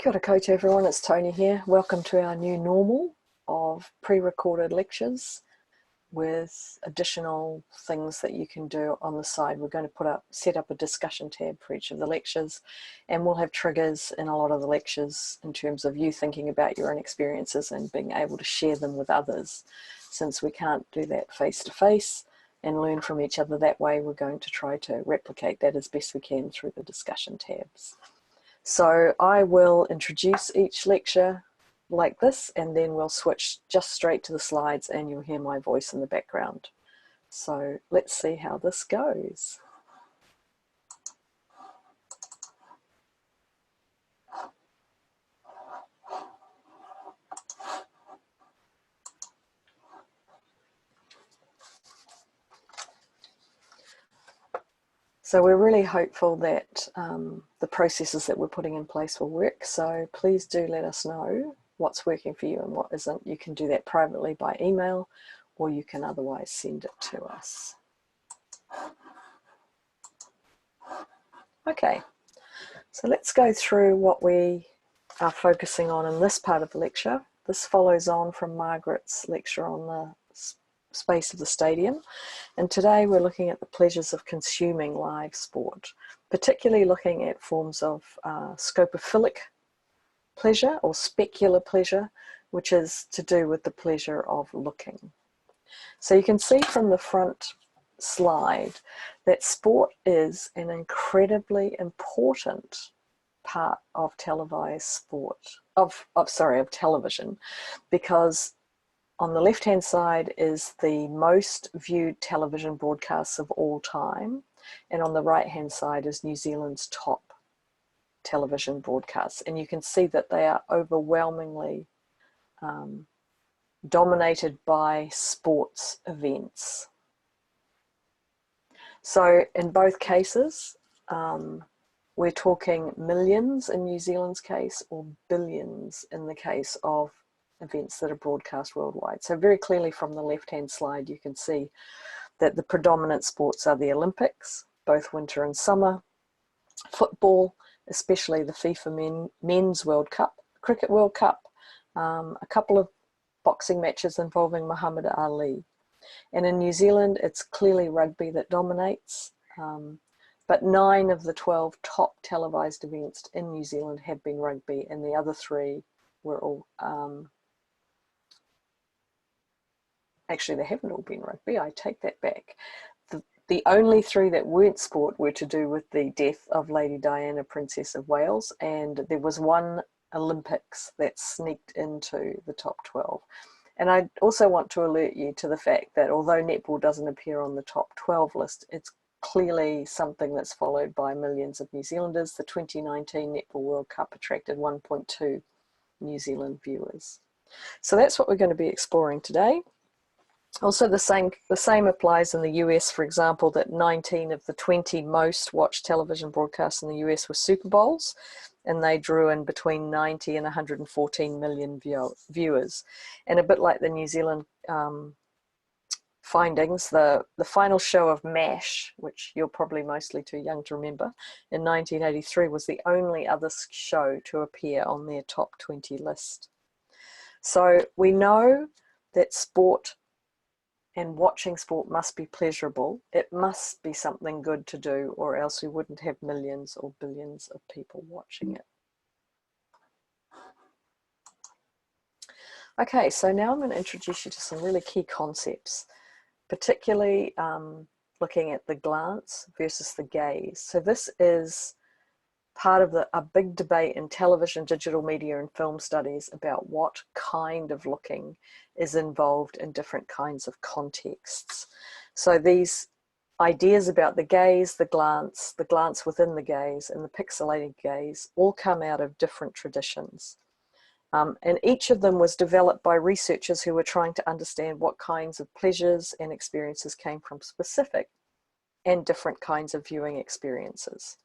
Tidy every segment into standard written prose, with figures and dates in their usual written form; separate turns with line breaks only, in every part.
Kia ora koutou everyone, it's Toni here. Welcome to our new normal of pre-recorded lectures with additional things that you can do on the side. We're going to set up a discussion tab for each of the lectures, and we'll have triggers in a lot of the lectures in terms of you thinking about your own experiences and being able to share them with others. Since we can't do that face to face and learn from each other that way, we're going to try to replicate that as best we can through the discussion tabs. So I will introduce each lecture like this, and then we'll switch just straight to the slides and you'll hear my voice in the background. So let's see how this goes. So we're really hopeful that the processes that we're putting in place will work. So please do let us know what's working for you and what isn't. You can do that privately by email, or you can otherwise send it to us. Okay, so let's go through what we are focusing on in this part of the lecture. This follows on from Margaret's lecture on the space of the stadium, and today we're looking at the pleasures of consuming live sport, particularly looking at forms of scopophilic pleasure or specular pleasure, which is to do with the pleasure of looking. So you can see from the front slide that sport is an incredibly important part of televised sport, of television, because on the left-hand side is the most viewed television broadcasts of all time, and on the right-hand side is New Zealand's top television broadcasts. And you can see that they are overwhelmingly dominated by sports events. So in both cases, we're talking millions in New Zealand's case, or billions in the case of events that are broadcast worldwide. So very clearly from the left-hand slide, you can see that the predominant sports are the Olympics, both winter and summer, football, especially the FIFA Men's World Cup, Cricket World Cup, a couple of boxing matches involving Muhammad Ali. And in New Zealand, it's clearly rugby that dominates, but 9 of the 12 top televised events in New Zealand have been rugby, and the other 3 were all actually, they haven't all been rugby, I take that back. The only 3 that weren't sport were to do with the death of Lady Diana, Princess of Wales, and there was 1 Olympics that sneaked into the top 12. And I also want to alert you to the fact that although netball doesn't appear on the top 12 list, it's clearly something that's followed by millions of New Zealanders. The 2019 Netball World Cup attracted 1.2 New Zealand viewers. So that's what we're going to be exploring today. Also, the same applies in the US, for example, that 19 of the 20 most watched television broadcasts in the US were Super Bowls, and they drew in between 90 and 114 million viewers. And a bit like the New Zealand findings, the final show of MASH, which you're probably mostly too young to remember, in 1983 was the only other show to appear on their top 20 list. So we know that sport and watching sport must be pleasurable. It must be something good to do, or else we wouldn't have millions or billions of people watching it. Okay, so now I'm going to introduce you to some really key concepts, particularly looking at the glance versus the gaze. So this is part of a big debate in television, digital media, and film studies about what kind of looking is involved in different kinds of contexts. So these ideas about the gaze, the glance within the gaze, and the pixelated gaze all come out of different traditions. And each of them was developed by researchers who were trying to understand what kinds of pleasures and experiences came from specific and different kinds of viewing experiences.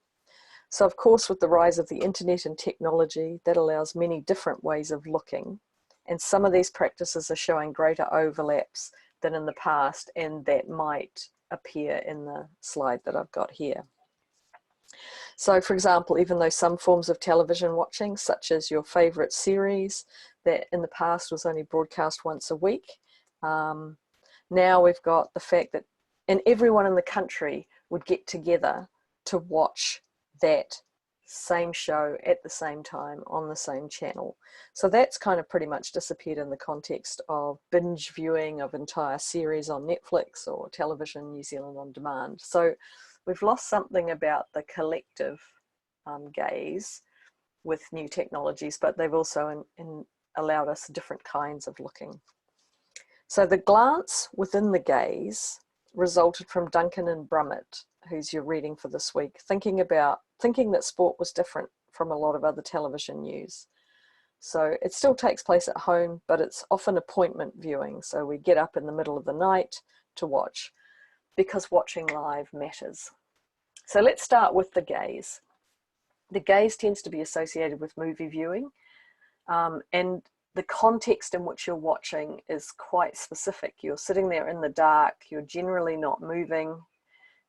So of course, with the rise of the internet and technology, that allows many different ways of looking. And some of these practices are showing greater overlaps than in the past, and that might appear in the slide that I've got here. So for example, even though some forms of television watching, such as your favorite series that in the past was only broadcast once a week, now we've got the fact that, and everyone in the country would get together to watch that same show at the same time on the same channel. So that's kind of pretty much disappeared in the context of binge viewing of entire series on Netflix or television New Zealand on demand. So we've lost something about the collective gaze with new technologies, but they've also allowed us different kinds of looking. So the glance within the gaze resulted from Duncan and Brummett, who's your reading for this week, thinking that sport was different from a lot of other television news. So it still takes place at home, but it's often appointment viewing. So we get up in the middle of the night to watch, because watching live matters. So let's start with the gaze. The gaze tends to be associated with movie viewing, and the context in which you're watching is quite specific. You're sitting there in the dark, you're generally not moving,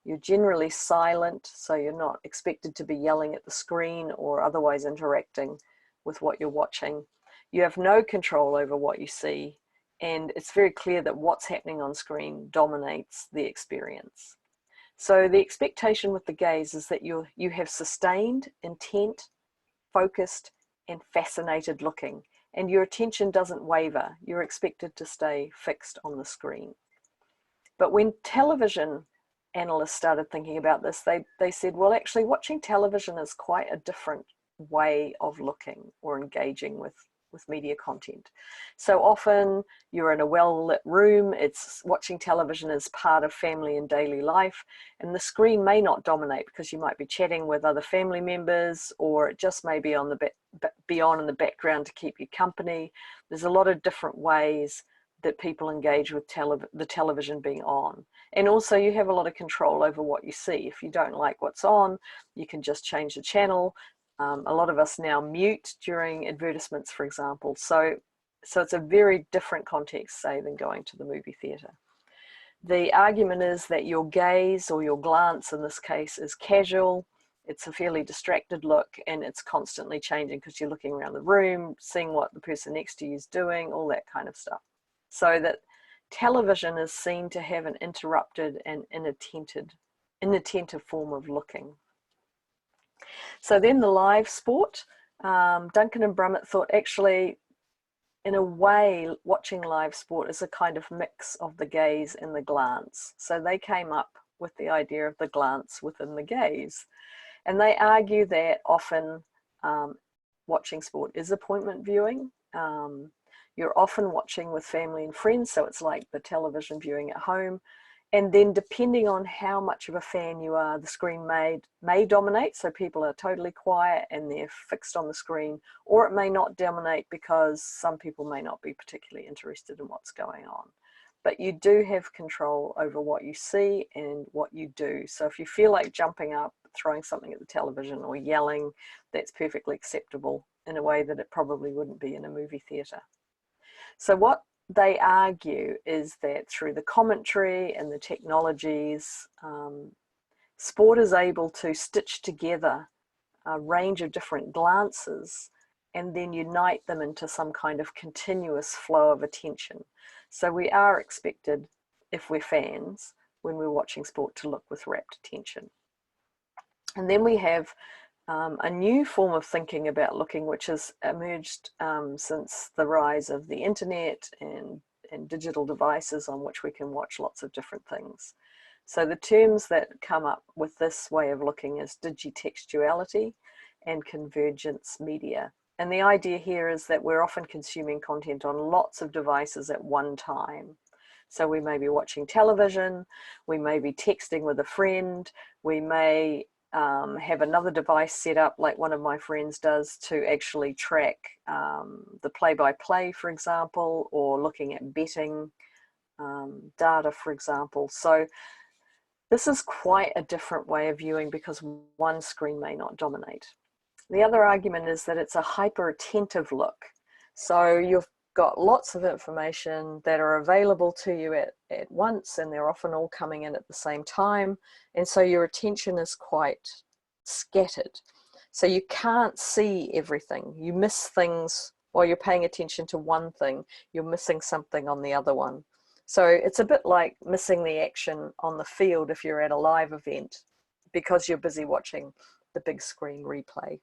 you're generally silent, so you're not expected to be yelling at the screen or otherwise interacting with what you're watching. You have no control over what you see, and it's very clear that what's happening on screen dominates the experience. So the expectation with the gaze is that you have sustained, intent, focused, and fascinated looking, and your attention doesn't waver. You're expected to stay fixed on the screen. But when television analysts started thinking about this, they said, well, actually watching television is quite a different way of looking or engaging with media content. So often you're in a well-lit room, watching television is part of family and daily life, and the screen may not dominate because you might be chatting with other family members, or it just may be be on in the background to keep you company. There's a lot of different ways that people engage with the television being on. And also you have a lot of control over what you see. If you don't like what's on, you can just change the channel. A lot of us now mute during advertisements, for example. So it's a very different context, say, than going to the movie theatre. The argument is that your gaze, or your glance in this case, is casual. It's a fairly distracted look, and it's constantly changing because you're looking around the room, seeing what the person next to you is doing, all that kind of stuff. So that television is seen to have an interrupted and inattentive form of looking. So then the live sport, Duncan and Brummett thought actually, in a way, watching live sport is a kind of mix of the gaze and the glance. So they came up with the idea of the glance within the gaze. And they argue that often watching sport is appointment viewing. You're often watching with family and friends, so it's like the television viewing at home. And then depending on how much of a fan you are, the screen may dominate, so people are totally quiet and they're fixed on the screen, or it may not dominate because some people may not be particularly interested in what's going on. But you do have control over what you see and what you do. So if you feel like jumping up, throwing something at the television, or yelling, that's perfectly acceptable in a way that it probably wouldn't be in a movie theatre. So what they argue is that through the commentary and the technologies, sport is able to stitch together a range of different glances and then unite them into some kind of continuous flow of attention. So we are expected, if we're fans, when we're watching sport, to look with rapt attention. And then we have a new form of thinking about looking, which has emerged since the rise of the internet and digital devices on which we can watch lots of different things. So the terms that come up with this way of looking is digitextuality and convergence media. And the idea here is that we're often consuming content on lots of devices at one time. So we may be watching television, we may be texting with a friend, we may have another device set up like one of my friends does to actually track the play-by-play, for example, or looking at betting data, for example. So this is quite a different way of viewing because one screen may not dominate. The other argument is that it's a hyper-attentive look. So you've got lots of information that are available to you at once, and they're often all coming in at the same time. And so your attention is quite scattered. So you can't see everything. You miss things while you're paying attention to one thing. You're missing something on the other one. So it's a bit like missing the action on the field if you're at a live event because you're busy watching the big screen replay.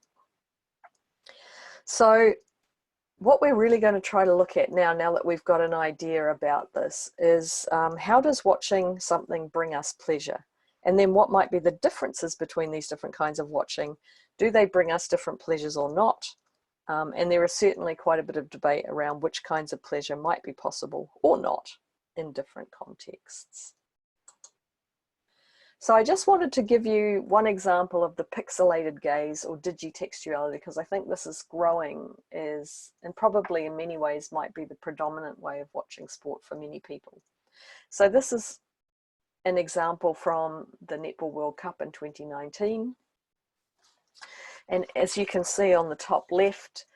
So what we're really going to try to look at now that we've got an idea about this, is how does watching something bring us pleasure? And then what might be the differences between these different kinds of watching? Do they bring us different pleasures or not? And there is certainly quite a bit of debate around which kinds of pleasure might be possible or not in different contexts. So I just wanted to give you one example of the pixelated gaze or digitextuality, because I think this is growing and probably in many ways might be the predominant way of watching sport for many people. So this is an example from the Netball World Cup in 2019. And as you can see on the top left,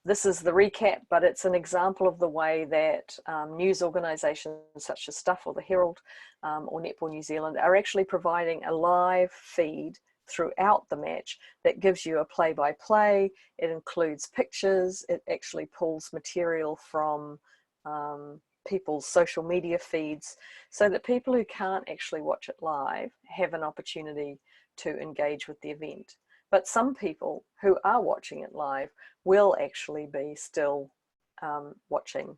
this is the recap, but it's an example of the way that news organisations such as Stuff or the Herald or Netball New Zealand are actually providing a live feed throughout the match that gives you a play-by-play. It includes pictures. It actually pulls material from people's social media feeds so that people who can't actually watch it live have an opportunity to engage with the event. But some people who are watching it live will actually be still watching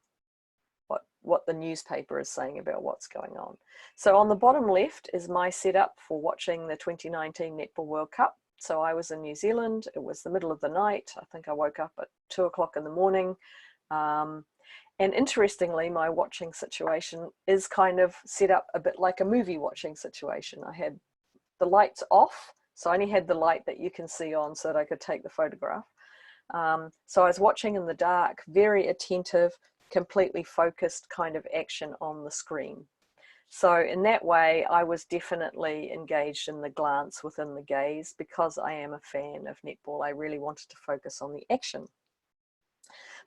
what the newspaper is saying about what's going on. So on the bottom left is my setup for watching the 2019 Netball World Cup. So I was in New Zealand. It was the middle of the night. I think I woke up at 2 o'clock in the morning. And interestingly, my watching situation is kind of set up a bit like a movie watching situation. I had the lights off. So I only had the light that you can see on so that I could take the photograph. So I was watching in the dark, very attentive, completely focused kind of action on the screen. So in that way, I was definitely engaged in the glance within the gaze because I am a fan of netball. I really wanted to focus on the action.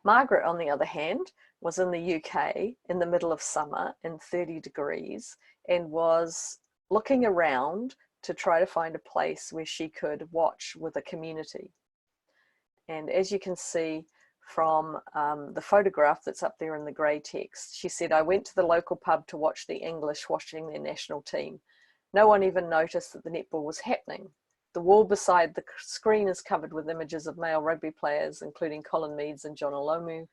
Margaret, on the other hand, was in the UK in the middle of summer in 30 degrees and was looking around to try to find a place where she could watch with a community. And as you can see from the photograph that's up there in the grey text, she said, I went to the local pub to watch the English watching their national team. No one even noticed that the netball was happening. The wall beside the screen is covered with images of male rugby players, including Colin Meads and John Olomu.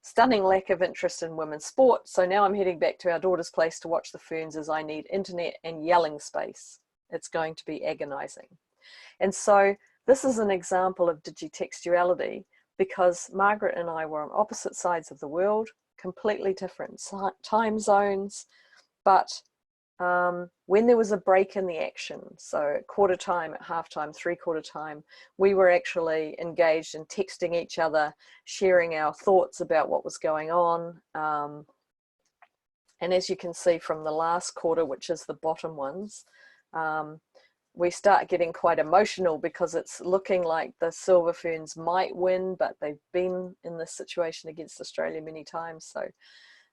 Stunning lack of interest in women's sport, so now I'm heading back to our daughter's place to watch the Ferns as I need internet and yelling space. It's going to be agonizing. And so this is an example of digitextuality because Margaret and I were on opposite sides of the world, completely different time zones, but when there was a break in the action, so at quarter time, at half time, 3/4 time, we were actually engaged in texting each other, sharing our thoughts about what was going on. And as you can see from the last quarter, which is the bottom ones, we start getting quite emotional because it's looking like the Silver Ferns might win, but they've been in this situation against Australia many times. So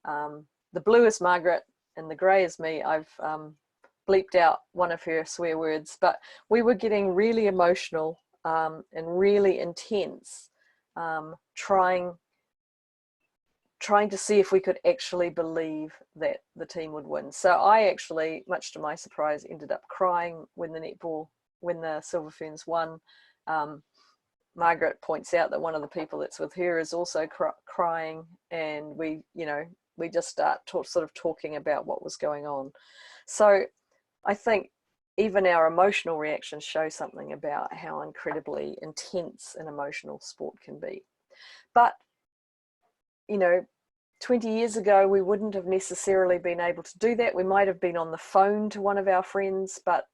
the blue is Margaret and the grey is me. I've bleeped out one of her swear words, but we were getting really emotional and really intense, trying to see if we could actually believe that the team would win. So I actually, much to my surprise, ended up crying when the Silver Ferns won. Margaret points out that one of the people that's with her is also crying, and we just start sort of talking about what was going on. So I think even our emotional reactions show something about how incredibly intense and emotional sport can be. But 20 years ago, we wouldn't have necessarily been able to do that. We might have been on the phone to one of our friends, but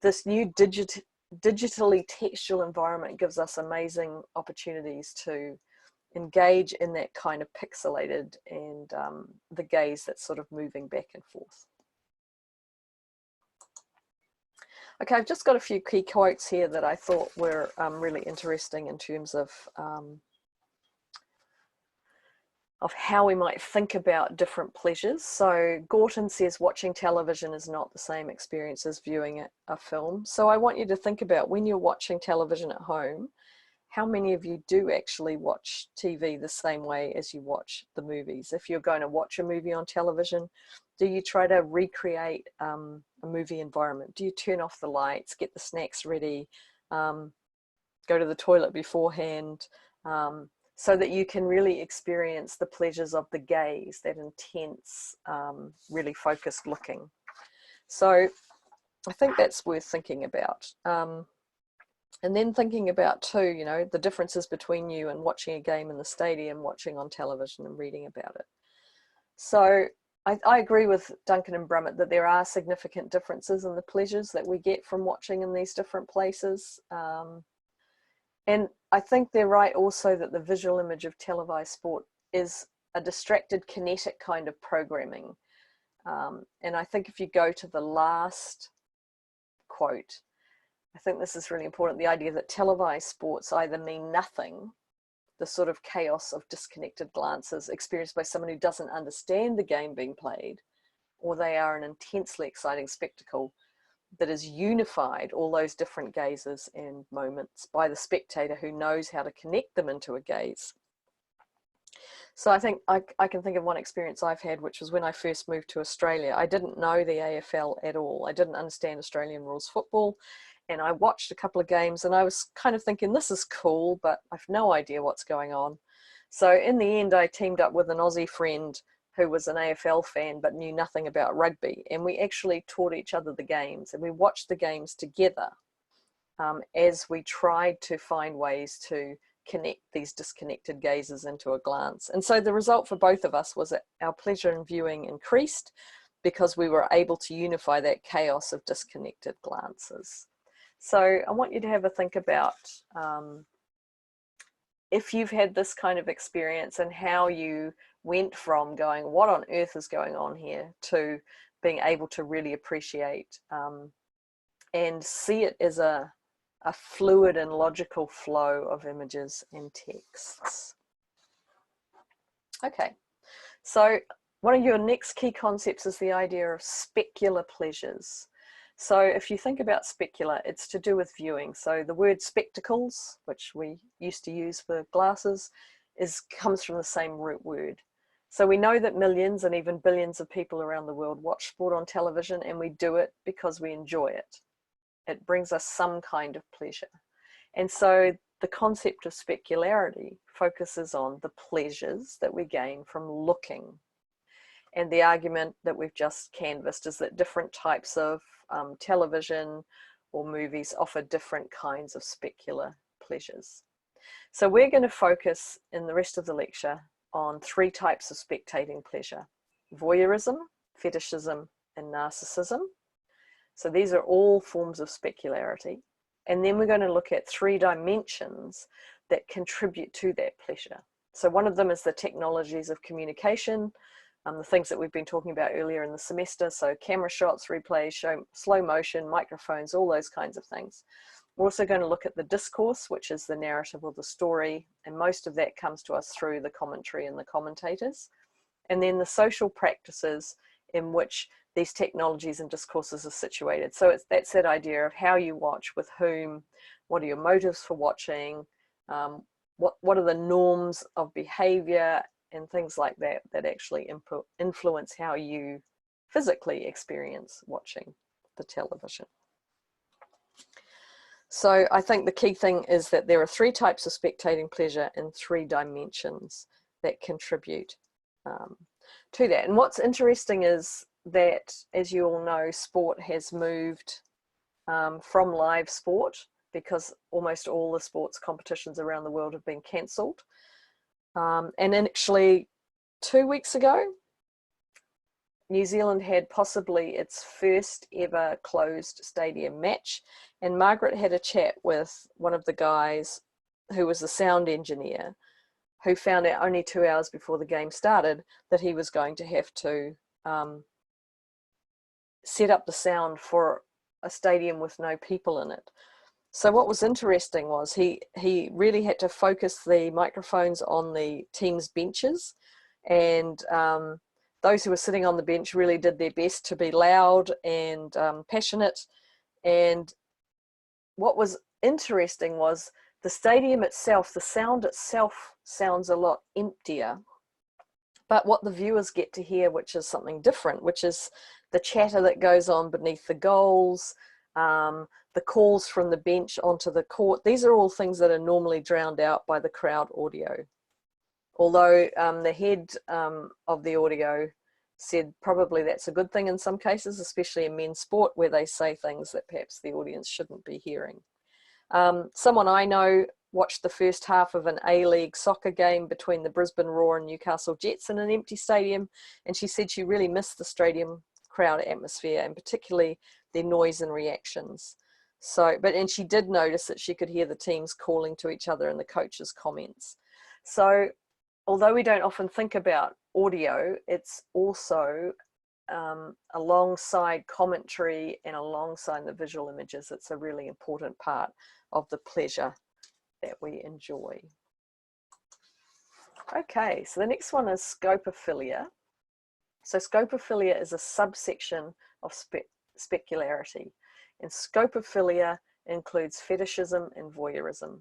this new digitally textual environment gives us amazing opportunities to engage in that kind of pixelated and the gaze that's sort of moving back and forth. Okay, I've just got a few key quotes here that I thought were really interesting in terms of of how we might think about different pleasures. So Gorton says watching television is not the same experience as viewing a film. So I want you to think about, when you're watching television at home, how many of you do actually watch TV the same way as you watch the movies? If you're going to watch a movie on television, do you try to recreate a movie environment? Do you turn off the lights, get the snacks ready, go to the toilet beforehand, so that you can really experience the pleasures of the gaze, that intense, really focused looking? So I think that's worth thinking about. And then thinking about too, you know, the differences between you and watching a game in the stadium, watching on television and reading about it. So I agree with Duncan and Brummett that there are significant differences in the pleasures that we get from watching in these different places. And I think they're right also that the visual image of televised sport is a distracted kinetic kind of programming. And I think if you go to the last quote, I think this is really important, the idea that televised sports either mean nothing, the sort of chaos of disconnected glances experienced by someone who doesn't understand the game being played, or they are an intensely exciting spectacle that is unified, all those different gazes and moments, by the spectator who knows how to connect them into a gaze. So I think I can think of one experience I've had, which was when I first moved to Australia. I didn't know the AFL at all. I didn't understand Australian rules football. And I watched a couple of games and I was kind of thinking, this is cool, but I've no idea what's going on. So in the end, I teamed up with an Aussie friend who was an AFL fan but knew nothing about rugby. And we actually taught each other the games, and we watched the games together as we tried to find ways to connect these disconnected gazes into a glance. And so the result for both of us was that our pleasure in viewing increased because we were able to unify that chaos of disconnected glances. So I want you to have a think about if you've had this kind of experience and how you went from going, what on earth is going on here, to being able to really appreciate and see it as a fluid and logical flow of images and texts. Okay, so one of your next key concepts is the idea of specular pleasures. So if you think about specular, it's to do with viewing. So the word spectacles, which we used to use for glasses, comes from the same root word. So we know that millions and even billions of people around the world watch sport on television, and we do it because we enjoy it. It brings us some kind of pleasure. And so the concept of specularity focuses on the pleasures that we gain from looking. And the argument that we've just canvassed is that different types of television or movies offer different kinds of specular pleasures. So we're going to focus in the rest of the lecture on 3 types of spectating pleasure: voyeurism, fetishism, and narcissism. So these are all forms of specularity. And then we're going to look at 3 dimensions that contribute to that pleasure. So one of them is the technologies of communication, the things that we've been talking about earlier in the semester. So camera shots, replays, slow motion, microphones, all those kinds of things. We're also going to look at the discourse, which is the narrative or the story. And most of that comes to us through the commentary and the commentators. And then the social practices in which these technologies and discourses are situated. So that's that idea of how you watch, with whom, what are your motives for watching, what are the norms of behavior and things like that that actually influence how you physically experience watching the television. So I think the key thing is that there are 3 types of spectating pleasure in 3 dimensions that contribute to that. And what's interesting is that, as you all know, sport has moved from live sport, because almost all the sports competitions around the world have been cancelled. And actually 2 weeks ago, New Zealand had possibly its first ever closed stadium match, and Margaret had a chat with one of the guys who was the sound engineer, who found out only 2 hours before the game started that he was going to have to set up the sound for a stadium with no people in it. So what was interesting was he really had to focus the microphones on the team's benches and those who were sitting on the bench really did their best to be loud and passionate. And what was interesting was the stadium itself, the sound itself sounds a lot emptier, but what the viewers get to hear, which is something different, which is the chatter that goes on beneath the goals, the calls from the bench onto the court. These are all things that are normally drowned out by the crowd audio. Although the head of the audio said probably that's a good thing in some cases, especially in men's sport, where they say things that perhaps the audience shouldn't be hearing. Someone I know watched the first half of an A-League soccer game between the Brisbane Roar and Newcastle Jets in an empty stadium, and she said she really missed the stadium crowd atmosphere, and particularly their noise and reactions. And she did notice that she could hear the teams calling to each other and the coaches' comments. So although we don't often think about audio, it's also alongside commentary and alongside the visual images, it's a really important part of the pleasure that we enjoy. Okay, so the next one is scopophilia. So scopophilia is a subsection of specularity, and scopophilia includes fetishism and voyeurism.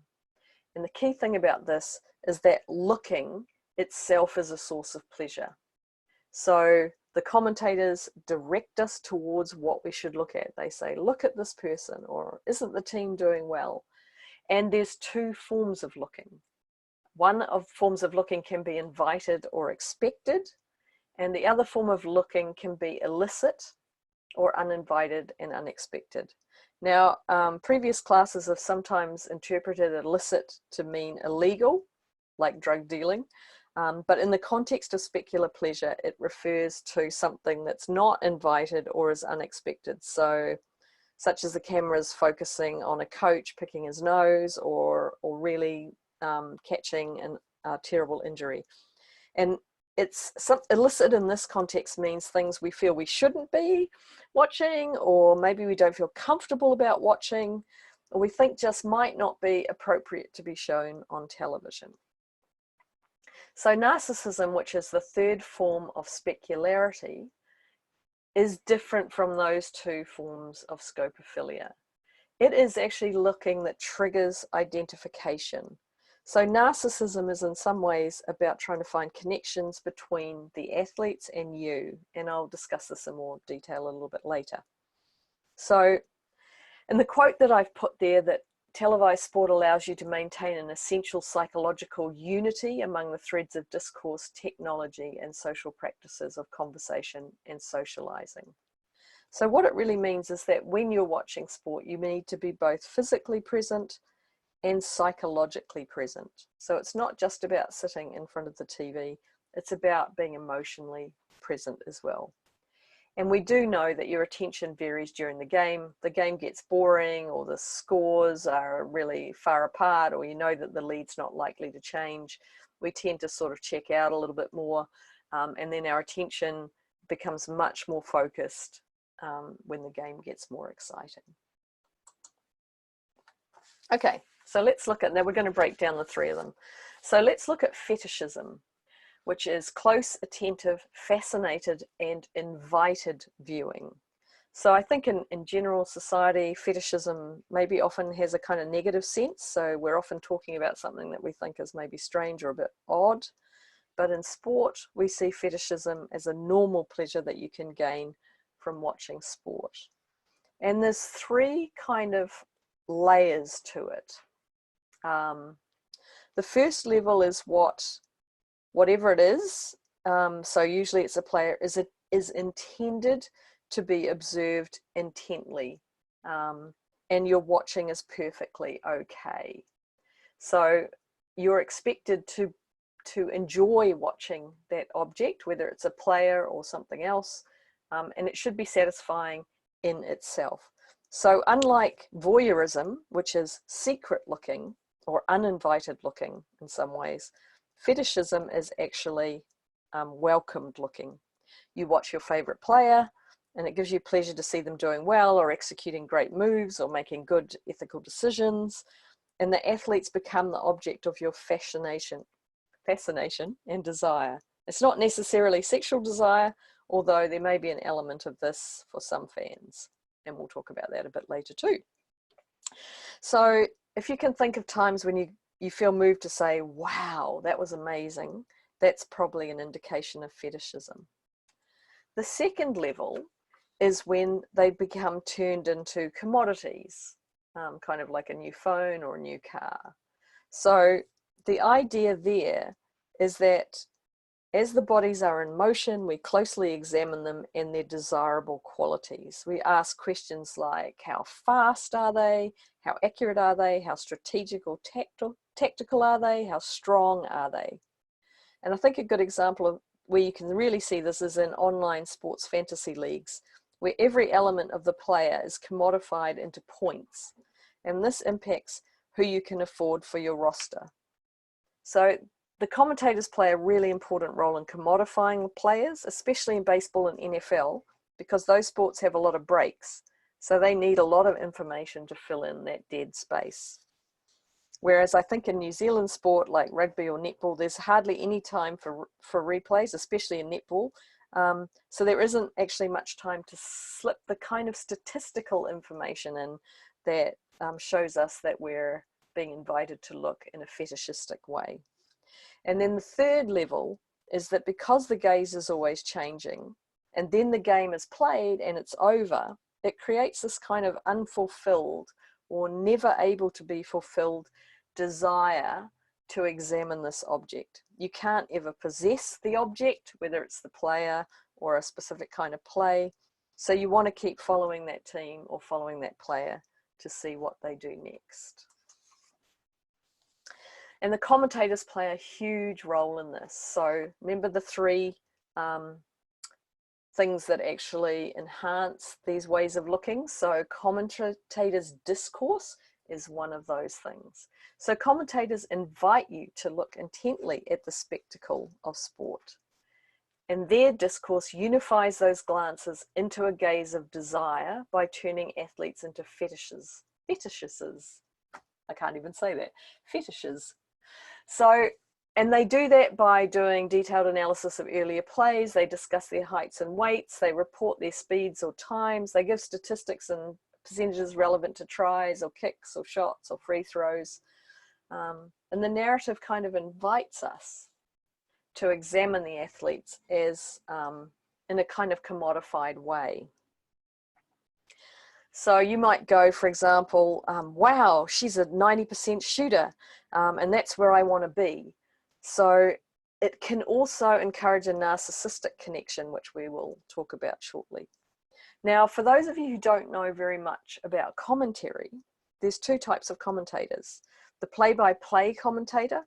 And the key thing about this is that looking itself is a source of pleasure. So the commentators direct us towards what we should look at. They say, look at this person, or isn't the team doing well? And there's two forms of looking. One of forms of looking can be invited or expected, and the other form of looking can be illicit or uninvited and unexpected. Now, previous classes have sometimes interpreted illicit to mean illegal, like drug dealing, but in the context of specular pleasure, it refers to something that's not invited or is unexpected. So, such as the cameras focusing on a coach picking his nose, or really catching a terrible injury. And illicit in this context means things we feel we shouldn't be watching, or maybe we don't feel comfortable about watching, or we think just might not be appropriate to be shown on television. So narcissism, which is the third form of specularity, is different from those two forms of scopophilia. It is actually looking that triggers identification. So narcissism is in some ways about trying to find connections between the athletes and you, and I'll discuss this in more detail a little bit later. So in the quote that I've put there, that televised sport allows you to maintain an essential psychological unity among the threads of discourse, technology, and social practices of conversation and socializing. So what it really means is that when you're watching sport, you need to be both physically present and psychologically present. So it's not just about sitting in front of the TV, it's about being emotionally present as well. And we do know that your attention varies during the game gets boring, or the scores are really far apart, or you know that the lead's not likely to change. We tend to sort of check out a little bit more, and then our attention becomes much more focused when the game gets more exciting. Okay, so let's look at, now we're going to break down the three of them. So let's look at fetishism, which is close, attentive, fascinated, and invited viewing. So I think in general society, fetishism maybe often has a kind of negative sense. So we're often talking about something that we think is maybe strange or a bit odd. But in sport, we see fetishism as a normal pleasure that you can gain from watching sport. And there's three kind of layers to it. The first level is whatever it is, so usually it's a player, is intended to be observed intently, and your watching is perfectly okay. So you're expected to enjoy watching that object, whether it's a player or something else, and it should be satisfying in itself. So unlike voyeurism, which is secret looking or uninvited looking in some ways, fetishism is actually welcomed looking. You watch your favorite player and it gives you pleasure to see them doing well, or executing great moves, or making good ethical decisions. And the athletes become the object of your fascination and desire. It's not necessarily sexual desire, although there may be an element of this for some fans. And we'll talk about that a bit later too. So if you can think of times when you feel moved to say, wow, that was amazing, that's probably an indication of fetishism. The second level is when they become turned into commodities, kind of like a new phone or a new car. So the idea there is that as the bodies are in motion, we closely examine them and their desirable qualities. We ask questions like, how fast are they? How accurate are they? How strategic or tactical are they? How strong are they? And I think a good example of where you can really see this is in online sports fantasy leagues, where every element of the player is commodified into points. And this impacts who you can afford for your roster. So the commentators play a really important role in commodifying players, especially in baseball and NFL, because those sports have a lot of breaks. So they need a lot of information to fill in that dead space. Whereas I think in New Zealand sport like rugby or netball, there's hardly any time for replays, especially in netball. So there isn't actually much time to slip the kind of statistical information in that shows us that we're being invited to look in a fetishistic way. And then the third level is that because the gaze is always changing, and then the game is played and it's over, it creates this kind of unfulfilled or never able to be fulfilled desire to examine this object. You can't ever possess the object, whether it's the player or a specific kind of play. So you want to keep following that team or following that player to see what they do next. And the commentators play a huge role in this. So remember the three things that actually enhance these ways of looking. So commentators' discourse is one of those things. So commentators invite you to look intently at the spectacle of sport. And their discourse unifies those glances into a gaze of desire by turning athletes into fetishes. I can't even say that. Fetishes. So, and they do that by doing detailed analysis of earlier plays. They discuss their heights and weights. They report their speeds or times. They give statistics and percentages relevant to tries or kicks or shots or free throws. And the narrative kind of invites us to examine the athletes as in a kind of commodified way. So you might go, for example, wow, she's a 90% shooter, and that's where I want to be. So it can also encourage a narcissistic connection, which we will talk about shortly. Now, for those of you who don't know very much about commentary, there's two types of commentators. The play-by-play commentator,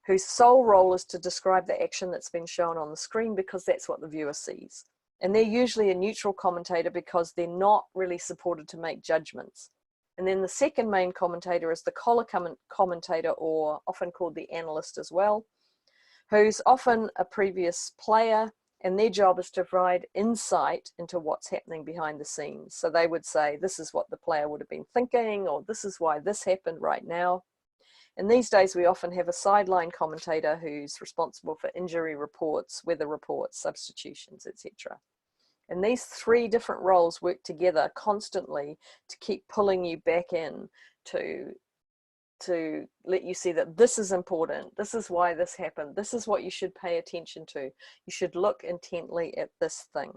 whose sole role is to describe the action that's been shown on the screen because that's what the viewer sees. And they're usually a neutral commentator because they're not really supported to make judgments. And then the second main commentator is the collar commentator, or often called the analyst as well, who's often a previous player, and their job is to provide insight into what's happening behind the scenes. So they would say, this is what the player would have been thinking, or this is why this happened right now. And these days we often have a sideline commentator who's responsible for injury reports, weather reports, substitutions, etc. And these three different roles work together constantly to keep pulling you back in to let you see that this is important, this is why this happened, this is what you should pay attention to. You should look intently at this thing.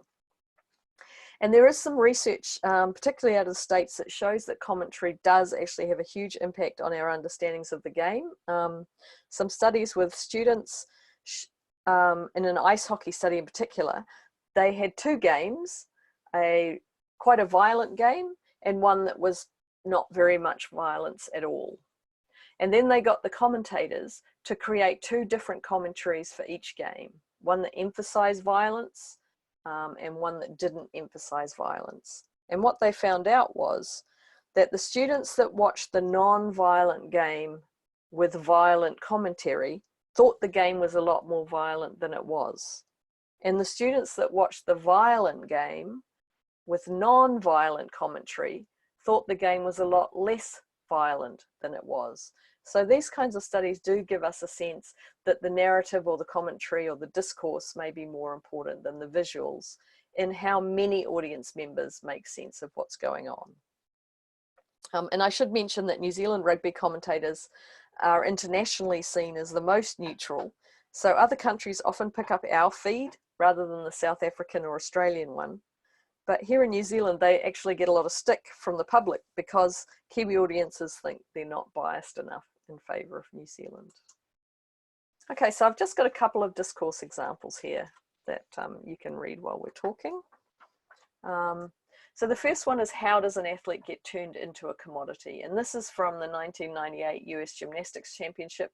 And there is some research, particularly out of the States, that shows that commentary does actually have a huge impact on our understandings of the game. Some studies with students, in an ice hockey study in particular, they had two games, quite a violent game and one that was not very much violence at all. And then they got the commentators to create two different commentaries for each game, one that emphasized violence and one that didn't emphasize violence. And what they found out was that the students that watched the non-violent game with violent commentary thought the game was a lot more violent than it was. And the students that watched the violent game with non-violent commentary thought the game was a lot less violent than it was. So these kinds of studies do give us a sense that the narrative or the commentary or the discourse may be more important than the visuals in how many audience members make sense of what's going on. And I should mention that New Zealand rugby commentators are internationally seen as the most neutral. So other countries often pick up our feed rather than the South African or Australian one. But here in New Zealand, they actually get a lot of stick from the public because Kiwi audiences think they're not biased enough in favour of New Zealand. Okay, so I've just got a couple of discourse examples here that you can read while we're talking. So the first one is, how does an athlete get turned into a commodity? And this is from the 1998 US Gymnastics Championship.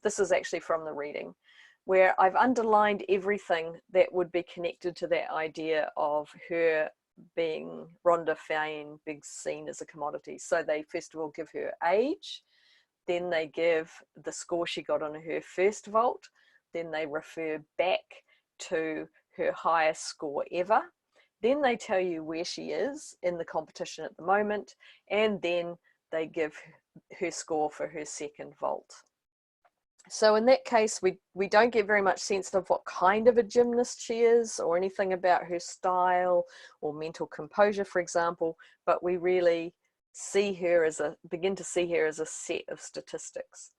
This is actually from the reading, where I've underlined everything that would be connected to that idea of her being Rhonda Fane being seen as a commodity. So they first of all give her age, then they give the score she got on her first vault, then they refer back to her highest score ever, then they tell you where she is in the competition at the moment, and then they give her score for her second vault. So in that case, we don't get very much sense of what kind of a gymnast she is or anything about her style or mental composure, for example, but we really begin to see her as a set of statistics.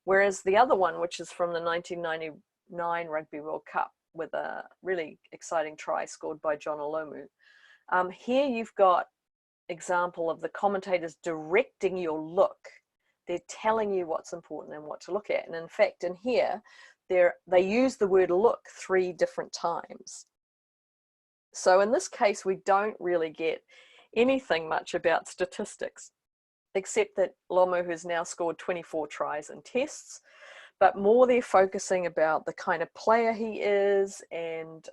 Whereas the other one, which is from the 1999 Rugby World Cup with a really exciting try scored by John Olomu, here you've got example of the commentators directing your look. They're telling you what's important and what to look at. And in fact, in here, they use the word look 3 different times. So in this case, we don't really get anything much about statistics, except that Lomu has now scored 24 tries in tests, but more they're focusing about the kind of player he is, and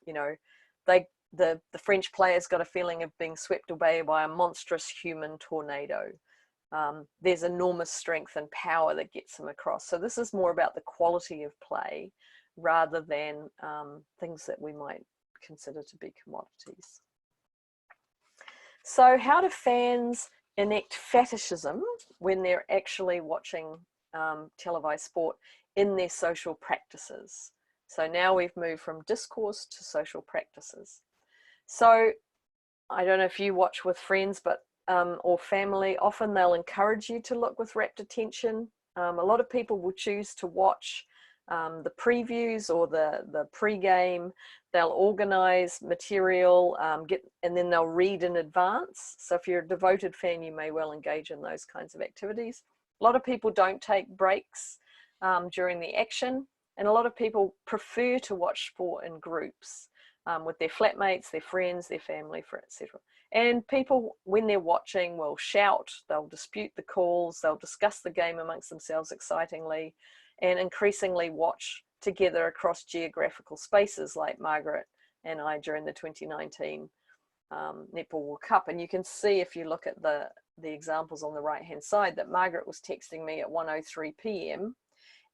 you know, the French players got a feeling of being swept away by a monstrous human tornado. There's enormous strength and power that gets them across. So this is more about the quality of play rather than things that we might consider to be commodities. So how do fans enact fetishism when they're actually watching televised sport in their social practices? So now we've moved from discourse to social practices. So I don't know if you watch with friends, but or family, often they'll encourage you to look with rapt attention. A lot of people will choose to watch the previews or the pre-game. They'll organize material, and then they'll read in advance. So if you're a devoted fan, you may well engage in those kinds of activities. A lot of people don't take breaks during the action, and a lot of people prefer to watch sport in groups with their flatmates, their friends, their family, etc. And people, when they're watching, will shout, they'll dispute the calls, they'll discuss the game amongst themselves excitingly, and increasingly watch together across geographical spaces like Margaret and I during the 2019 Netball World Cup. And you can see, if you look at the examples on the right hand side, that Margaret was texting me at 1:03 p.m.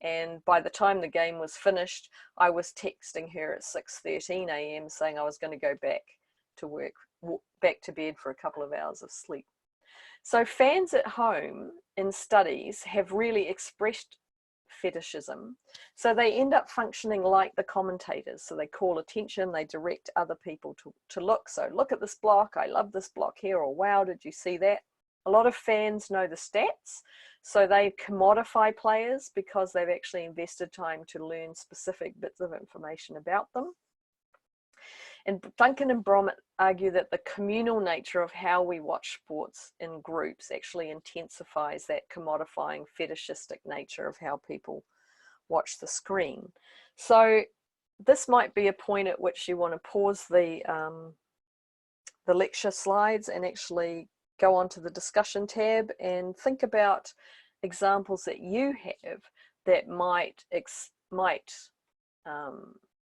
and by the time the game was finished, I was texting her at 6:13 a.m. saying I was going to go back to work, back to bed for a couple of hours of sleep. So fans at home in studies have really expressed fetishism. So they end up functioning like the commentators. So they call attention, they direct other people to look. So look at this block, I love this block here, or wow, did you see that? A lot of fans know the stats, so they commodify players because they've actually invested time to learn specific bits of information about them. And Duncan and Bromett argue that the communal nature of how we watch sports in groups actually intensifies that commodifying fetishistic nature of how people watch the screen. So this might be a point at which you want to pause the lecture slides and actually go onto the discussion tab and think about examples that you have that might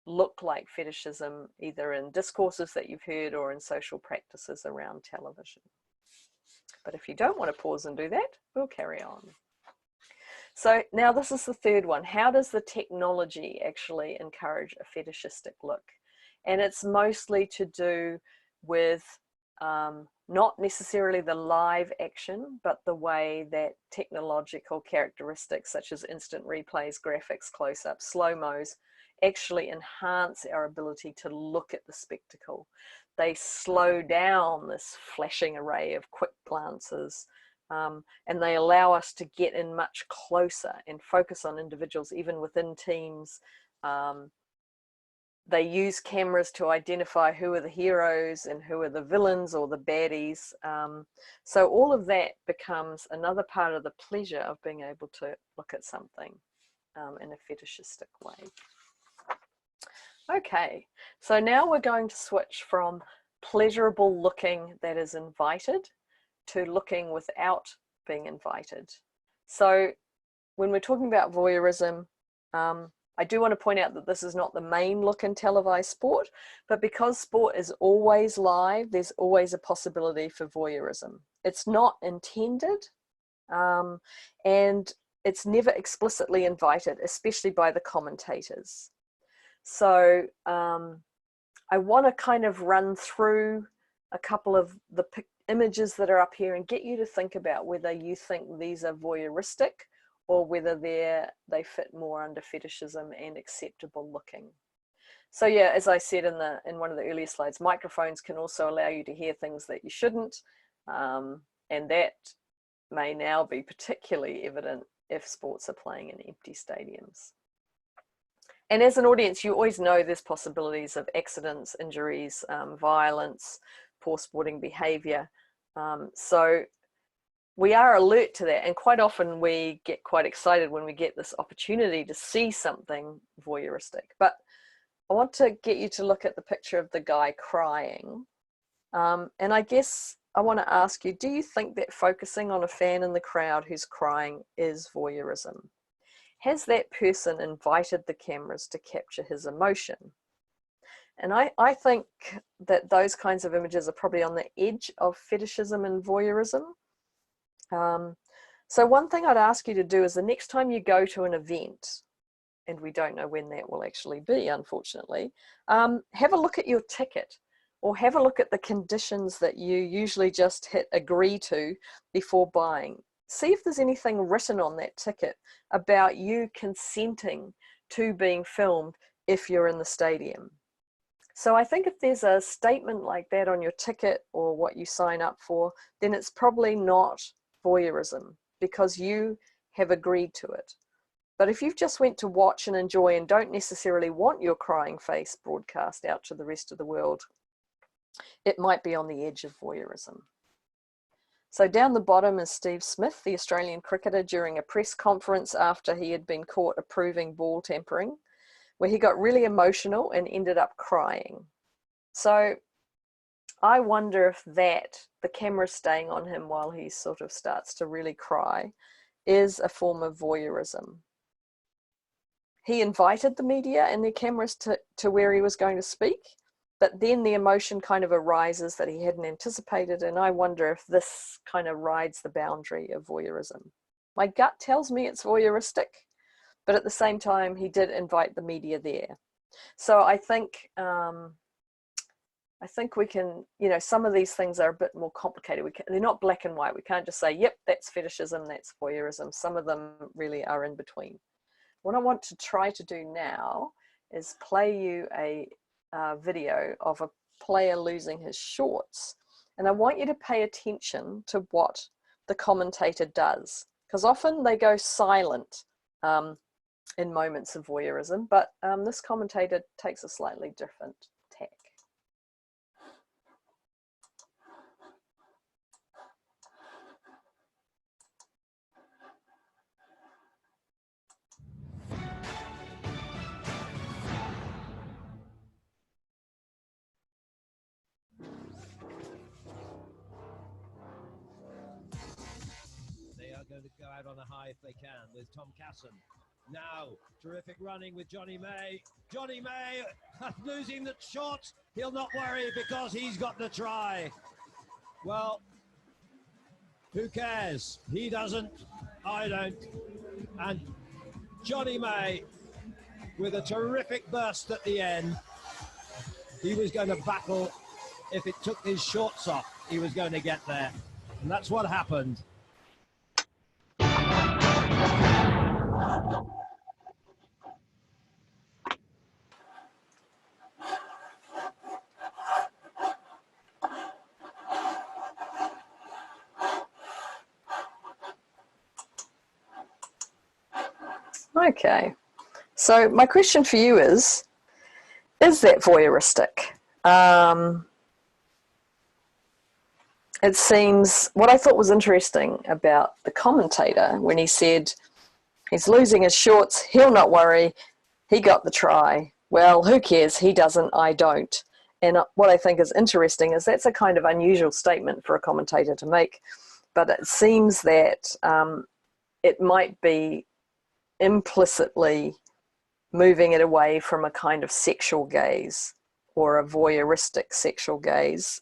look like fetishism, either in discourses that you've heard or in social practices around television. But if you don't want to pause and do that, we'll carry on. So now this is the third one. How does the technology actually encourage a fetishistic look? And it's mostly to do with Not necessarily the live action, but the way that technological characteristics such as instant replays, graphics, close-ups, slow-mos actually enhance our ability to look at the spectacle. They slow down this flashing array of quick glances, and they allow us to get in much closer and focus on individuals, even within teams. They use cameras to identify who are the heroes and who are the villains or the baddies. So all of that becomes another part of the pleasure of being able to look at something in a fetishistic way. Okay, so now we're going to switch from pleasurable looking that is invited to looking without being invited. So when we're talking about voyeurism, I do want to point out that this is not the main look in televised sport, but because sport is always live, there's always a possibility for voyeurism. It's not intended, and it's never explicitly invited, especially by the commentators. So I want to kind of run through a couple of the images that are up here and get you to think about whether you think these are voyeuristic or whether they fit more under fetishism and acceptable looking. So yeah, as I said in one of the earlier slides, microphones can also allow you to hear things that you shouldn't, and that may now be particularly evident if sports are playing in empty stadiums. And as an audience, you always know there's possibilities of accidents, injuries, violence, poor sporting behaviour. So we are alert to that, and quite often we get quite excited when we get this opportunity to see something voyeuristic. But I want to get you to look at the picture of the guy crying. And I guess I want to ask you, do you think that focusing on a fan in the crowd who's crying is voyeurism? Has that person invited the cameras to capture his emotion? And I think that those kinds of images are probably on the edge of fetishism and voyeurism. So one thing I'd ask you to do is the next time you go to an event, and we don't know when that will actually be, unfortunately, have a look at your ticket, or have a look at the conditions that you usually just hit agree to before buying. See if there's anything written on that ticket about you consenting to being filmed if you're in the stadium. So I think if there's a statement like that on your ticket or what you sign up for, then it's probably not voyeurism because you have agreed to it. But if you've just went to watch and enjoy and don't necessarily want your crying face broadcast out to the rest of the world, it might be on the edge of voyeurism. So down the bottom is Steve Smith, the Australian cricketer, during a press conference after he had been caught approving ball tampering, where he got really emotional and ended up crying. So I wonder if the camera staying on him while he sort of starts to really cry, is a form of voyeurism. He invited the media and their cameras to where he was going to speak, but then the emotion kind of arises that he hadn't anticipated, and I wonder if this kind of rides the boundary of voyeurism. My gut tells me it's voyeuristic, but at the same time, he did invite the media there. So I think we can, some of these things are a bit more complicated. They're not black and white. We can't just say, yep, that's fetishism, that's voyeurism. Some of them really are in between. What I want to try to do now is play you a video of a player losing his shorts. And I want you to pay attention to what the commentator does, because often they go silent in moments of voyeurism, but this commentator takes a slightly different tack.
They are going to go out on a high if they can with Tom Casson. Now, terrific running with Johnny May. Johnny May losing the shot. He'll not worry because he's got the try. Well, who cares? He doesn't. I don't. And Johnny May with a terrific burst at the end. He was going to battle if it took his shorts off, he was going to get there. And that's what happened.
Okay, so my question for you is that voyeuristic? It seems, what I thought was interesting about the commentator when he said he's losing his shorts, he'll not worry, he got the try. Well, who cares? He doesn't, I don't. And what I think is interesting is that's a kind of unusual statement for a commentator to make, but it seems that it might be implicitly moving it away from a kind of sexual gaze or a voyeuristic sexual gaze,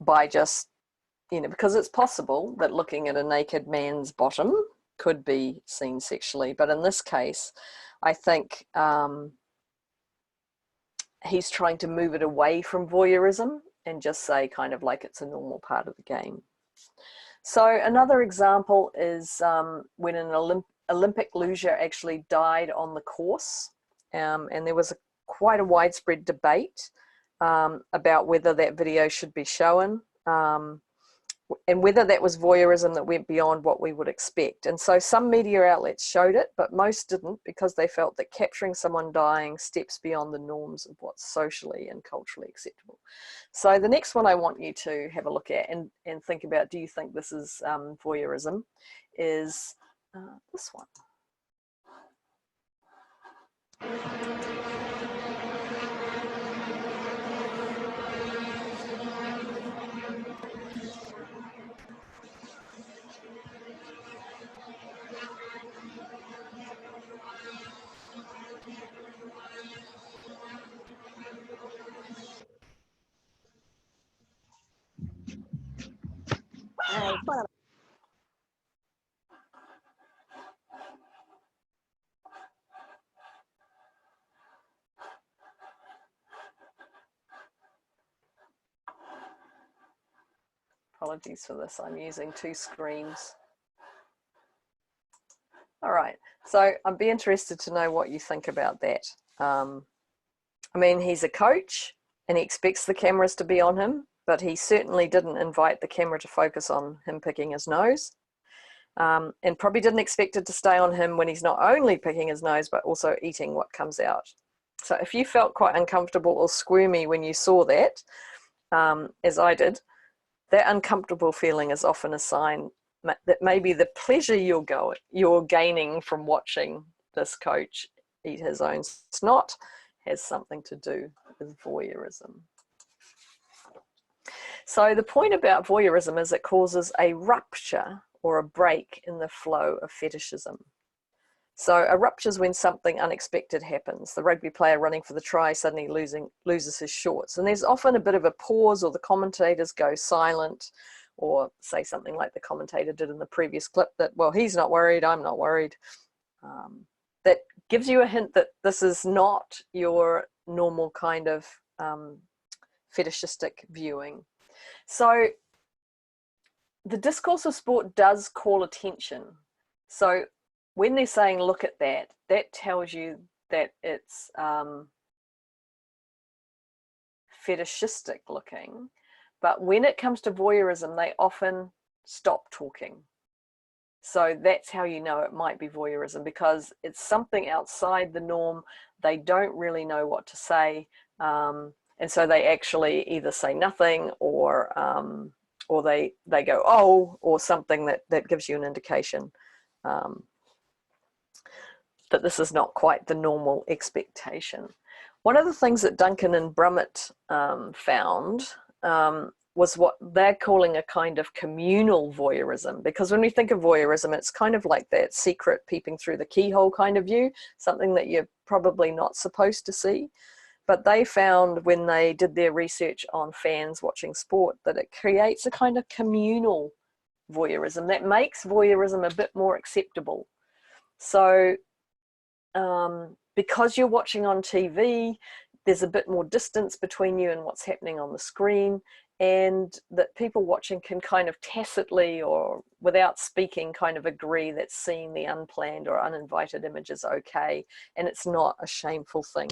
by just, you know, because it's possible that looking at a naked man's bottom could be seen sexually, but in this case, I think he's trying to move it away from voyeurism and just say kind of like it's a normal part of the game. So another example is when an Olympic luger actually died on the course, and there was quite a widespread debate about whether that video should be shown, and whether that was voyeurism that went beyond what we would expect. And so some media outlets showed it, but most didn't, because they felt that capturing someone dying steps beyond the norms of what's socially and culturally acceptable. So the next one I want you to have a look at and think about, do you think this is voyeurism, is this one. Apologies for this, I'm using two screens. All right, so I'd be interested to know what you think about that. I mean, he's a coach and he expects the cameras to be on him, but he certainly didn't invite the camera to focus on him picking his nose, and probably didn't expect it to stay on him when he's not only picking his nose, but also eating what comes out. So if you felt quite uncomfortable or squirmy when you saw that, as I did, that uncomfortable feeling is often a sign that maybe the pleasure you're gaining from watching this coach eat his own snot has something to do with voyeurism. So the point about voyeurism is it causes a rupture or a break in the flow of fetishism. So a rupture is when something unexpected happens. The rugby player running for the try suddenly loses his shorts. And there's often a bit of a pause, or the commentators go silent, or say something like the commentator did in the previous clip that, well, he's not worried, I'm not worried. That gives you a hint that this is not your normal kind of fetishistic viewing. So the discourse of sport does call attention. So when they're saying, look at that, that tells you that it's fetishistic looking. But when it comes to voyeurism, they often stop talking. So that's how you know it might be voyeurism, because it's something outside the norm. They don't really know what to say. And so they actually either say nothing, or they go, oh, or something that gives you an indication that this is not quite the normal expectation. One of the things that Duncan and Brummett found was what they're calling a kind of communal voyeurism, because when we think of voyeurism, it's kind of like that secret peeping through the keyhole kind of view, something that you're probably not supposed to see. But they found when they did their research on fans watching sport that it creates a kind of communal voyeurism that makes voyeurism a bit more acceptable. So because you're watching on TV, there's a bit more distance between you and what's happening on the screen, and that people watching can kind of tacitly or without speaking kind of agree that seeing the unplanned or uninvited image is okay, and it's not a shameful thing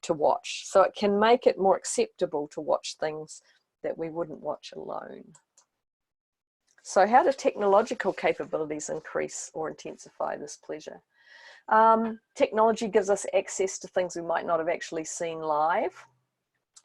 to watch. So it can make it more acceptable to watch things that we wouldn't watch alone. So how do technological capabilities increase or intensify this pleasure? Technology gives us access to things we might not have actually seen live.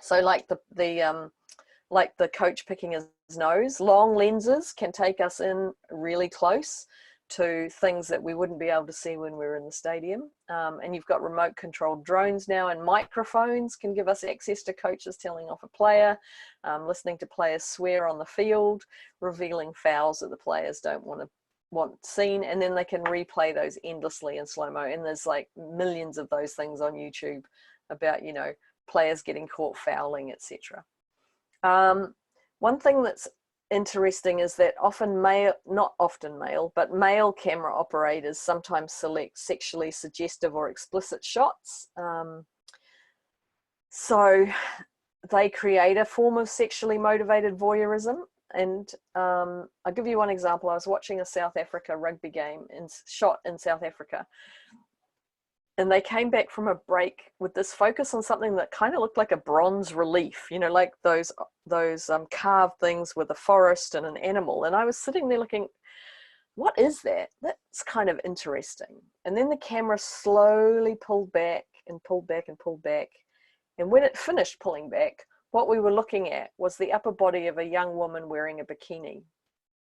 So like the coach picking his nose, long lenses can take us in really close to things that we wouldn't be able to see when we were in the stadium. And you've got remote controlled drones now, and microphones can give us access to coaches telling off a player, listening to players swear on the field, revealing fouls that the players don't want seen, and then they can replay those endlessly in slow-mo. And there's like millions of those things on YouTube about, you know, players getting caught fouling, etc. One thing that's interesting is that male camera operators sometimes select sexually suggestive or explicit shots. So they create a form of sexually motivated voyeurism. And I'll give you one example. I was watching a South Africa rugby game shot in South Africa. And they came back from a break with this focus on something that kind of looked like a bronze relief, you know, like those carved things with a forest and an animal. And I was sitting there looking, what is that? That's kind of interesting. And then the camera slowly pulled back and pulled back and pulled back. And when it finished pulling back, what we were looking at was the upper body of a young woman wearing a bikini.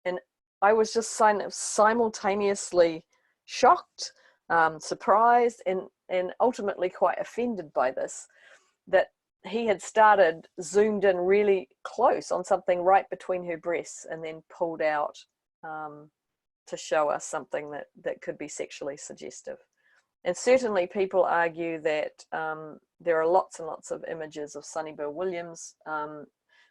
And I was just simultaneously shocked, surprised, and ultimately quite offended by this, that he had started zoomed in really close on something right between her breasts and then pulled out to show us something that could be sexually suggestive. And certainly people argue that there are lots and lots of images of Sonny Bill Williams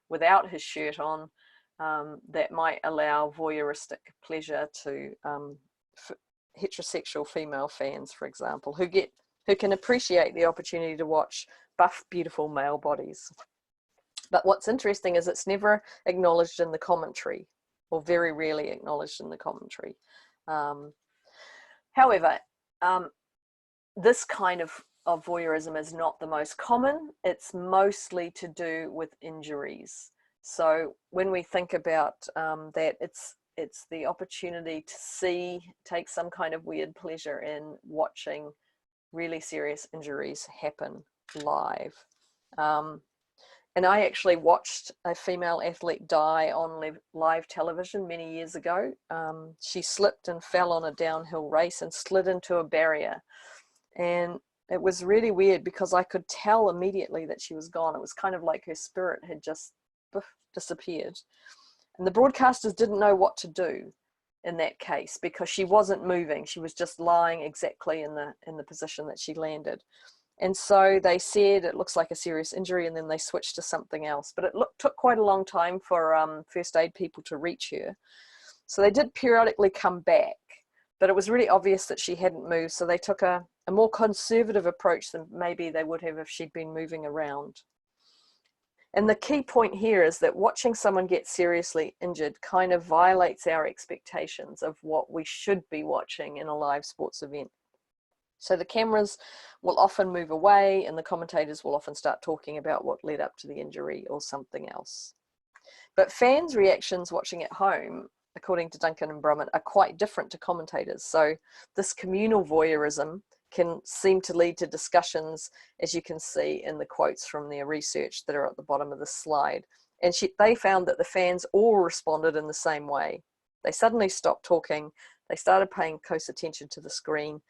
without his shirt on that might allow voyeuristic pleasure to heterosexual female fans, for example, who can appreciate the opportunity to watch buff, beautiful male bodies. But what's interesting is it's never acknowledged in the commentary, or very rarely acknowledged in the commentary. However, this kind of voyeurism is not the most common. It's mostly to do with injuries. So when we think about that, it's the opportunity to take some kind of weird pleasure in watching really serious injuries happen live. And I actually watched a female athlete die on live television many years ago. She slipped and fell on a downhill race and slid into a barrier. And it was really weird because I could tell immediately that she was gone. It was kind of like her spirit had just disappeared. And the broadcasters didn't know what to do in that case because she wasn't moving. She was just lying exactly in the position that she landed. And so they said it looks like a serious injury, and then they switched to something else. But it took quite a long time for first aid people to reach her. So they did periodically come back, but it was really obvious that she hadn't moved. So they took a more conservative approach than maybe they would have if she'd been moving around. And the key point here is that watching someone get seriously injured kind of violates our expectations of what we should be watching in a live sports event. So the cameras will often move away and the commentators will often start talking about what led up to the injury or something else. But fans' reactions watching at home, according to Duncan and Brummett, are quite different to commentators. So this communal voyeurism can seem to lead to discussions, as you can see in the quotes from their research that are at the bottom of the slide. And they found that the fans all responded in the same way. They suddenly stopped talking, they started paying close attention to the screen,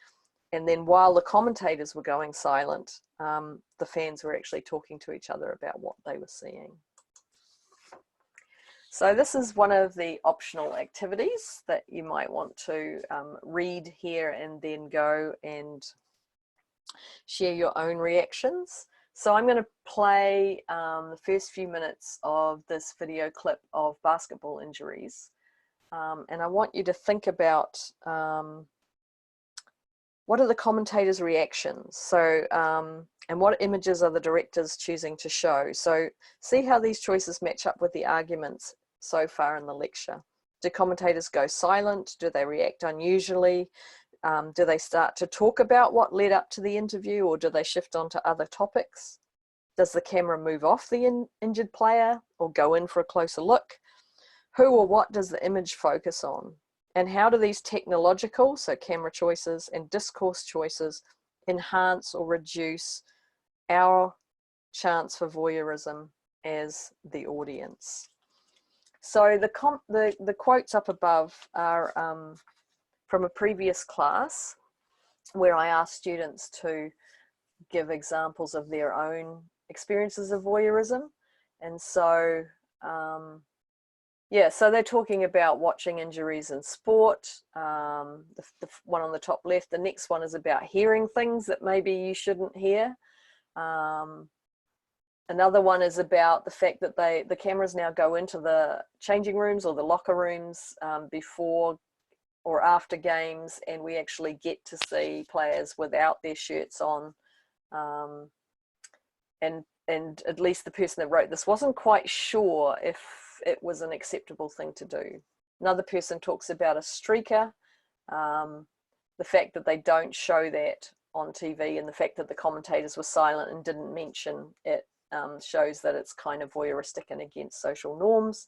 and then while the commentators were going silent, the fans were actually talking to each other about what they were seeing. So this is one of the optional activities that you might want to read here and then go and share your own reactions. So I'm going to play the first few minutes of this video clip of basketball injuries. And I want you to think about what are the commentators' reactions? So, and what images are the directors choosing to show? So see how these choices match up with the arguments so far in the lecture. Do commentators go silent? Do they react unusually? Do they start to talk about what led up to the interview, or do they shift on to other topics? Does the camera move off the injured player or go in for a closer look? Who or what does the image focus on? And how do these technological, so camera choices, and discourse choices enhance or reduce our chance for voyeurism as the audience? So the quotes up above are from a previous class where I asked students to give examples of their own experiences of voyeurism. And so, yeah, so they're talking about watching injuries in sport. The one on the top left, the next one is about hearing things that maybe you shouldn't hear. Another one is about the fact that the cameras now go into the changing rooms or the locker rooms before or after games, and we actually get to see players without their shirts on. And at least the person that wrote this wasn't quite sure if it was an acceptable thing to do. Another person talks about a streaker, the fact that they don't show that on TV, and the fact that the commentators were silent and didn't mention it shows that it's kind of voyeuristic and against social norms.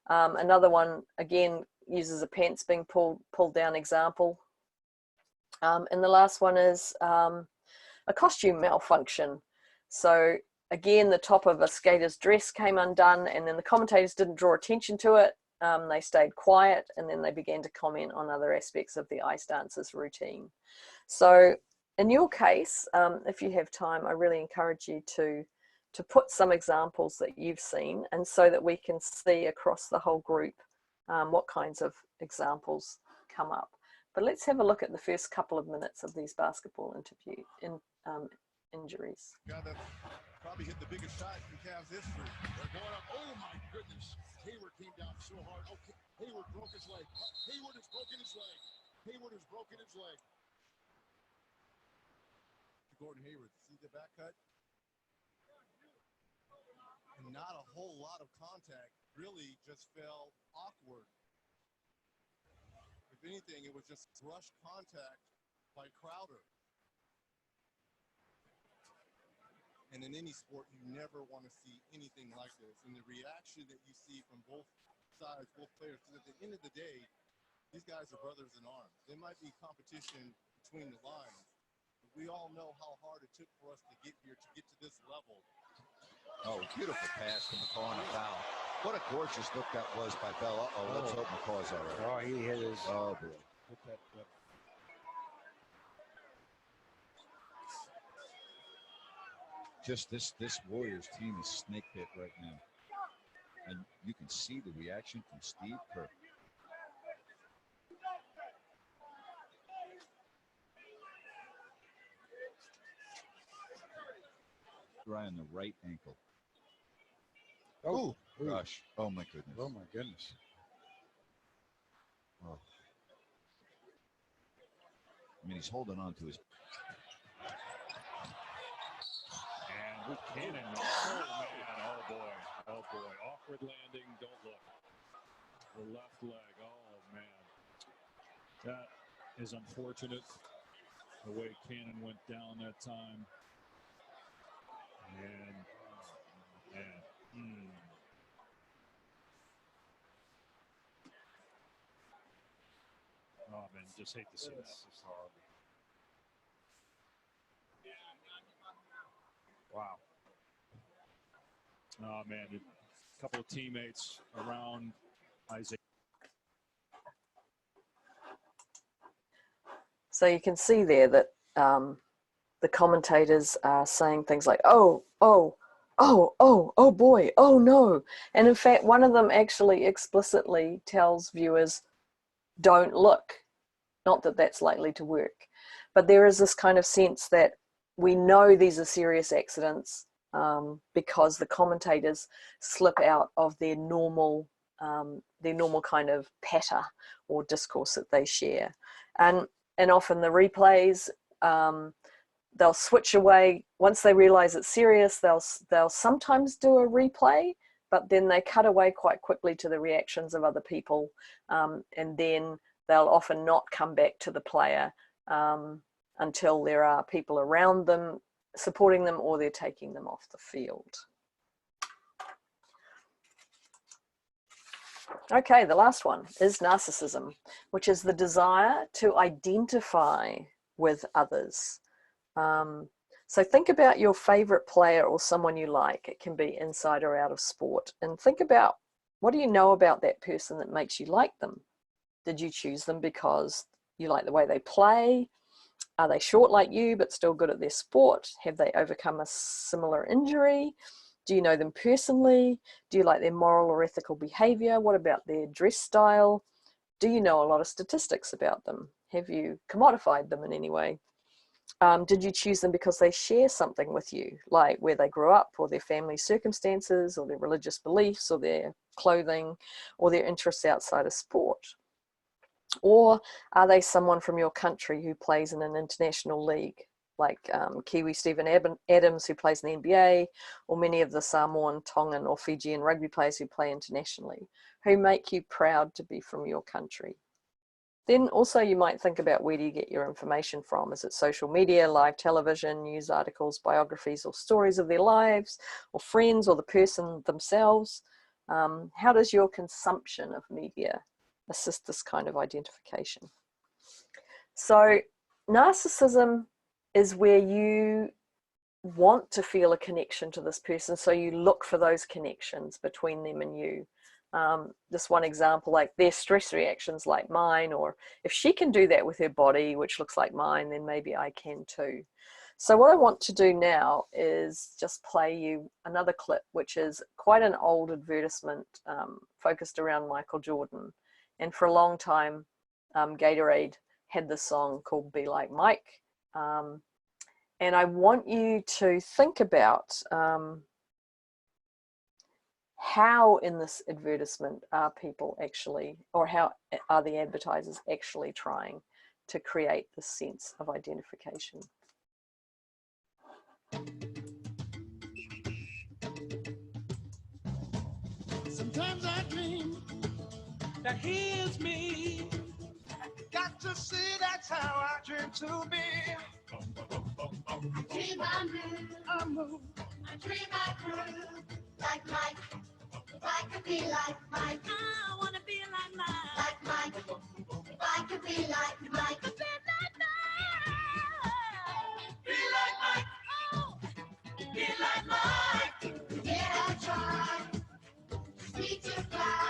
Another one, again, uses a pants being pulled down example. And the last one is a costume malfunction. So again, the top of a skater's dress came undone, and then the commentators didn't draw attention to it. They stayed quiet, and then they began to comment on other aspects of the ice dancers routine. So in your case, if you have time, I really encourage you to put some examples that you've seen, and so that we can see across the whole group what kinds of examples come up. But let's have a look at the first couple of minutes of these basketball injuries.
Guy that probably hit the biggest shot in Cavs history. They're going up. Oh my goodness. Hayward came down so hard. Okay. Hayward broke his leg. Hayward has broken his leg. Hayward has broken his leg. Gordon Hayward, see the back cut? And not a whole lot of contact. Really just fell awkward. If anything, it was just rush contact by Crowder. And in any sport, you never want to see anything like this. And the reaction that you see from both sides, both players, because at the end of the day, these guys are brothers in arms. There might be competition between the lines. But we all know how hard it took for us to get here, to get to this level.
Oh, beautiful pass from McCaw on the foul. What a gorgeous look that was by Bell. Oh, let's hope McCaw's all right.
Oh, he hit his.
Oh, boy.
Hit that,
Just this Warriors team is snake bit right now. And you can see the reaction from Steve Kerr. Right on the right ankle.
oh,
Gosh. Oh, my goodness.
oh my goodness.
Oh. I mean, he's holding on to his.
And Buchanan, oh man, oh boy, oh boy. Awkward landing, don't look. The left leg, oh man. That is unfortunate, the way Cannon went down that time. And, man, Oh man, just hate to see that.
This is horrible. Wow.
Oh man, a couple of teammates around Isaiah.
So you can see there that the commentators are saying things like, oh, oh, oh, oh, oh boy, oh no. And in fact, one of them actually explicitly tells viewers, don't look. Not that that's likely to work. But there is this kind of sense that we know these are serious accidents because the commentators slip out of their normal kind of patter or discourse that they share. And often the replays they'll switch away. Once they realize it's serious, they'll sometimes do a replay, but then they cut away quite quickly to the reactions of other people, and then they'll often not come back to the player until there are people around them supporting them, or they're taking them off the field. Okay, the last one is narcissism, which is the desire to identify with others. So think about your favorite player or someone you like. It can be inside or out of sport. And think about, what do you know about that person that makes you like them? Did you choose them because you like the way they play? Are they short like you but still good at their sport? Have they overcome a similar injury? Do you know them personally? Do you like their moral or ethical behavior? What about their dress style? Do you know a lot of statistics about them? Have you commodified them in any way? Did you choose them because they share something with you, like where they grew up, or their family circumstances, or their religious beliefs, or their clothing, or their interests outside of sport? Or are they someone from your country who plays in an international league, like Kiwi Stephen Adams, who plays in the NBA, or many of the Samoan, Tongan, or Fijian rugby players who play internationally, who make you proud to be from your country? Then also you might think about, where do you get your information from? Is it social media, live television, news articles, biographies, or stories of their lives, or friends, or the person themselves? How does your consumption of media assist this kind of identification? So narcissism is where you want to feel a connection to this person, so you look for those connections between them and you. Just one example, like their stress reactions like mine, or if she can do that with her body, which looks like mine, then maybe I can too. So what I want to do now is just play you another clip, which is quite an old advertisement focused around Michael Jordan. And for a long time, Gatorade had this song called Be Like Mike. And I want you to think about how in this advertisement are people actually, or how are the advertisers actually trying to create this sense of identification?
Sometimes I dream that he is me. Got to see, that's how I dream to be. I dream I move. I dream I groove like Mike. If I could be like Mike, I want to be like Mike. Like Mike. If I could be like Mike, be like Mike. Be like Mike. Oh, be like Mike. Yeah, I try. Reach to fly.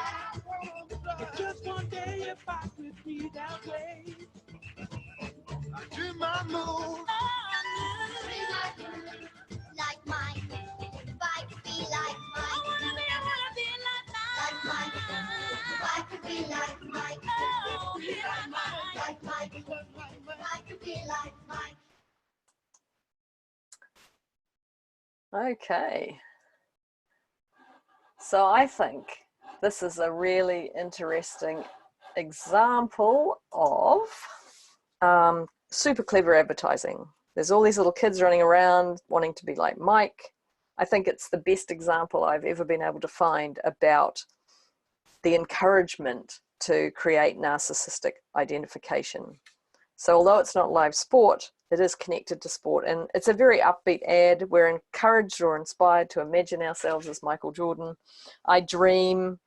Just one day, if I could be that way. I dream I move. Like Mike. If I could be like Mike. I wanna be like Mike. If I could be like Mike. Oh, be like Mike. Like Mike. If I could be like Mike.
Okay. So I think this is a really interesting example of super clever advertising. There's all these little kids running around wanting to be like Mike. I think it's the best example I've ever been able to find about the encouragement to create narcissistic identification. So although it's not live sport, it is connected to sport, and it's a very upbeat ad. We're encouraged or inspired to imagine ourselves as Michael Jordan. I dream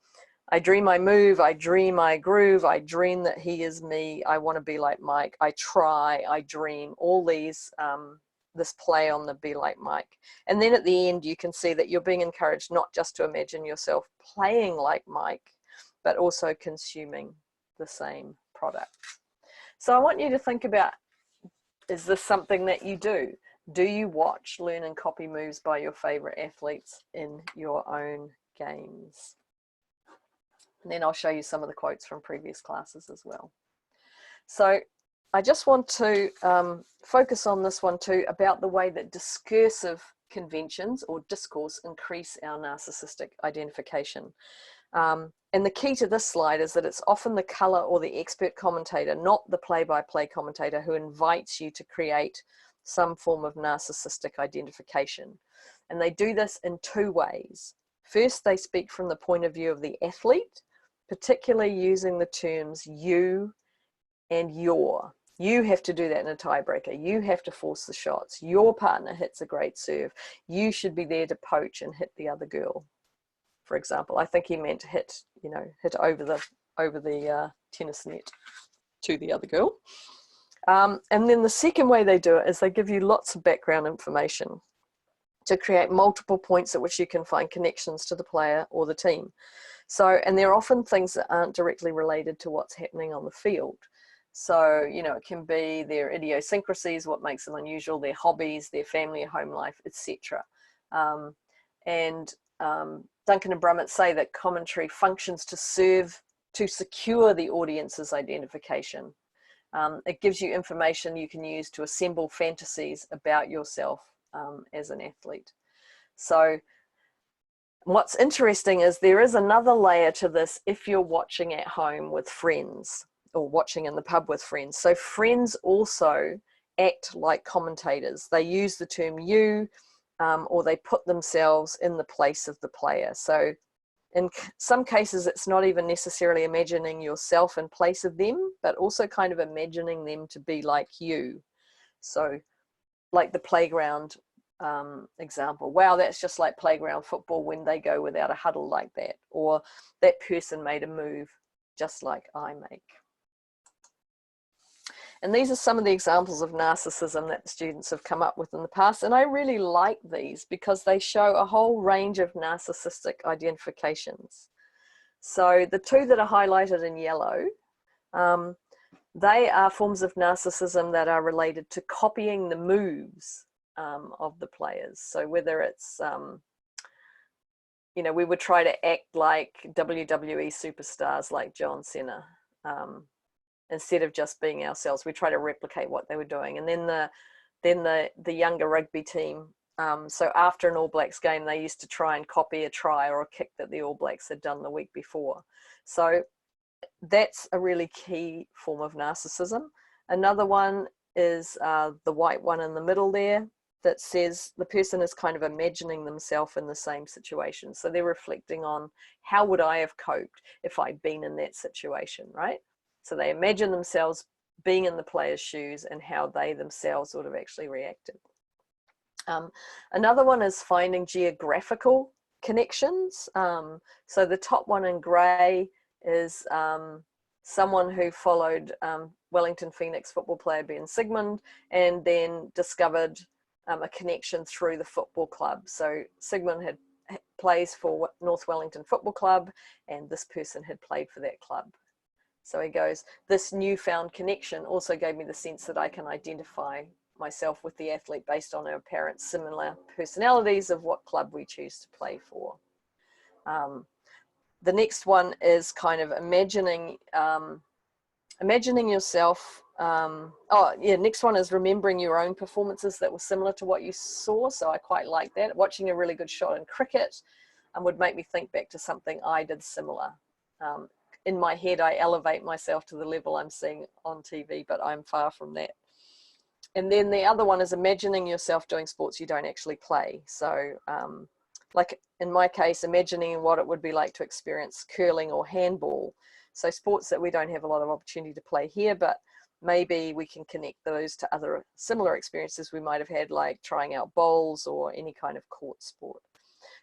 I move, I dream I groove, I dream that he is me, I want to be like Mike, I try, I dream, all these, this play on the be like Mike. And then at the end, you can see that you're being encouraged not just to imagine yourself playing like Mike, but also consuming the same product. So I want you to think about, is this something that you do? Do you watch, learn, and copy moves by your favorite athletes in your own games? And then I'll show you some of the quotes from previous classes as well. So I just want to focus on this one too, about the way that discursive conventions or discourse increase our narcissistic identification. And the key to this slide is that it's often the color or the expert commentator, not the play-by-play commentator, who invites you to create some form of narcissistic identification. And they do this in two ways. First, they speak from the point of view of the athlete, particularly using the terms you and your. You have to do that in a tiebreaker. You have to force the shots. Your partner hits a great serve. You should be there to poach and hit the other girl. For example, I think he meant hit, hit over the tennis net to the other girl. And then the second way they do it is they give you lots of background information to create multiple points at which you can find connections to the player or the team. So, and they're often things that aren't directly related to what's happening on the field. So, it can be their idiosyncrasies, what makes them unusual, their hobbies, their family, home life, etc. Duncan and Brummett say that commentary functions to secure the audience's identification. It gives you information you can use to assemble fantasies about yourself as an athlete. So what's interesting is there is another layer to this if you're watching at home with friends or watching in the pub with friends. So friends also act like commentators. They use the term you, or they put themselves in the place of the player. So in some cases, it's not even necessarily imagining yourself in place of them, but also kind of imagining them to be like you. So like the playground example. Wow, that's just like playground football when they go without a huddle like that. Or that person made a move just like I make. And these are some of the examples of narcissism that students have come up with in the past. And I really like these because they show a whole range of narcissistic identifications. So the two that are highlighted in yellow, they are forms of narcissism that are related to copying the moves of the players. So whether it's, we would try to act like WWE superstars like John Cena. Instead of just being ourselves, we try to replicate what they were doing. And then the younger rugby team, so after an All Blacks game, they used to try and copy a try or a kick that the All Blacks had done the week before. So that's a really key form of narcissism. Another one is the white one in the middle there that says the person is kind of imagining themselves in the same situation. So they're reflecting on how would I have coped if I'd been in that situation, right? So they imagine themselves being in the player's shoes and how they themselves would have actually reacted. Another one is finding geographical connections. So the top one in grey is someone who followed Wellington Phoenix football player Ben Sigmund and then discovered a connection through the football club. So Sigmund plays for North Wellington Football Club and this person had played for that club. So he goes, this newfound connection also gave me the sense that I can identify myself with the athlete based on our apparent similar personalities of what club we choose to play for. The next one is kind of imagining yourself. Next one is remembering your own performances that were similar to what you saw. So I quite like that. Watching a really good shot in cricket would make me think back to something I did similar. In my head, I elevate myself to the level I'm seeing on TV, but I'm far from that. And then the other one is imagining yourself doing sports you don't actually play. So like in my case, imagining what it would be like to experience curling or handball. So sports that we don't have a lot of opportunity to play here, but maybe we can connect those to other similar experiences we might have had, like trying out bowls or any kind of court sport.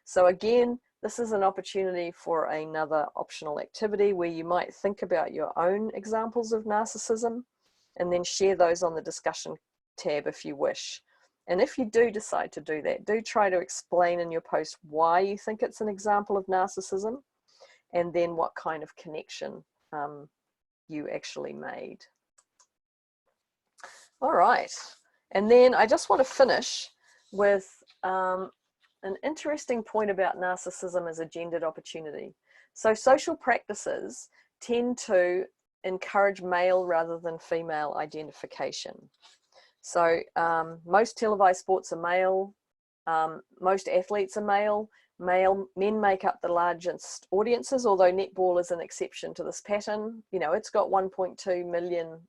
So again, this is an opportunity for another optional activity where you might think about your own examples of narcissism and then share those on the discussion tab if you wish. And if you do decide to do that, do try to explain in your post why you think it's an example of narcissism and then what kind of connection you actually made. All right. And then I just want to finish with an interesting point about narcissism as a gendered opportunity. So social practices tend to encourage male rather than female identification. So most televised sports are male, most athletes are male, Men make up the largest audiences, although netball is an exception to this pattern. You know, it's got 1.2 million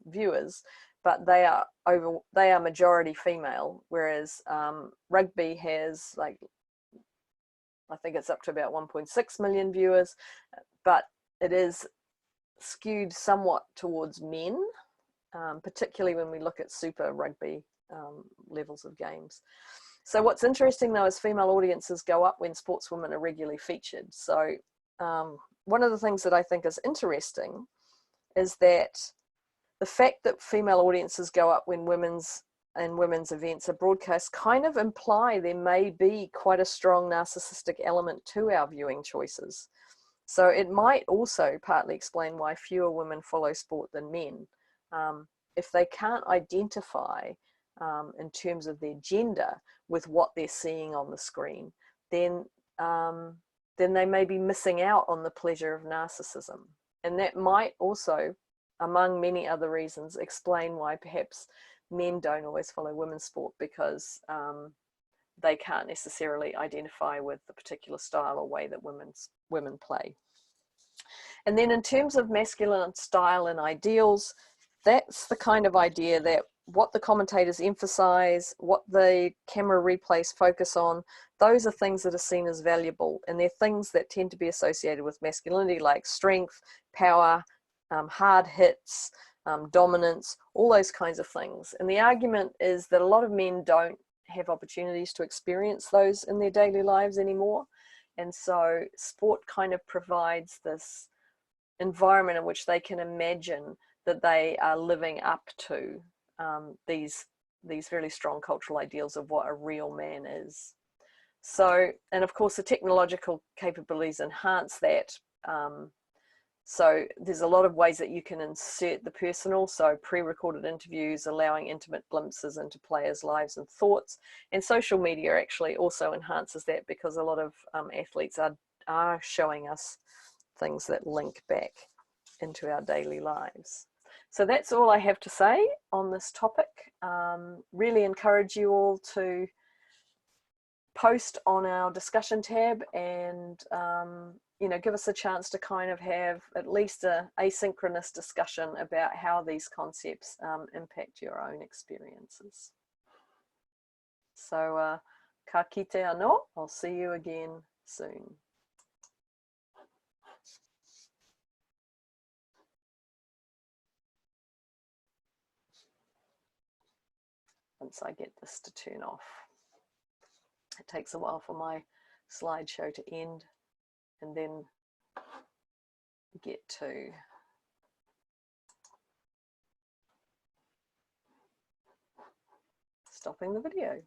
viewers, but they are majority female, whereas rugby has, like, I think it's up to about 1.6 million viewers, but it is skewed somewhat towards men, particularly when we look at Super Rugby levels of games. So what's interesting though is female audiences go up when sportswomen are regularly featured. So one of the things that I think is interesting is that the fact that female audiences go up when women's events are broadcast kind of imply there may be quite a strong narcissistic element to our viewing choices. So it might also partly explain why fewer women follow sport than men. If they can't identify in terms of their gender with what they're seeing on the screen, then they may be missing out on the pleasure of narcissism. And that might also, among many other reasons, explain why perhaps men don't always follow women's sport, because they can't necessarily identify with the particular style or way that women play. And then in terms of masculine style and ideals, that's the kind of idea that what the commentators emphasize, what the camera replays focus on, those are things that are seen as valuable, and they're things that tend to be associated with masculinity, like strength, power, hard hits, dominance, all those kinds of things. And the argument is that a lot of men don't have opportunities to experience those in their daily lives anymore, and so sport kind of provides this environment in which they can imagine that they are living up to these really strong cultural ideals of what a real man is. So, and of course the technological capabilities enhance that. So there's a lot of ways that you can insert the personal, so pre-recorded interviews, allowing intimate glimpses into players' lives and thoughts. And social media actually also enhances that, because a lot of athletes are showing us things that link back into our daily lives. So that's all I have to say on this topic. Really encourage you all to post on our discussion tab, and you know, give us a chance to kind of have at least a asynchronous discussion about how these concepts impact your own experiences. So ka kite anō, I'll see you again soon. Once I get this to turn off. It takes a while for my slideshow to end and then get to stopping the video.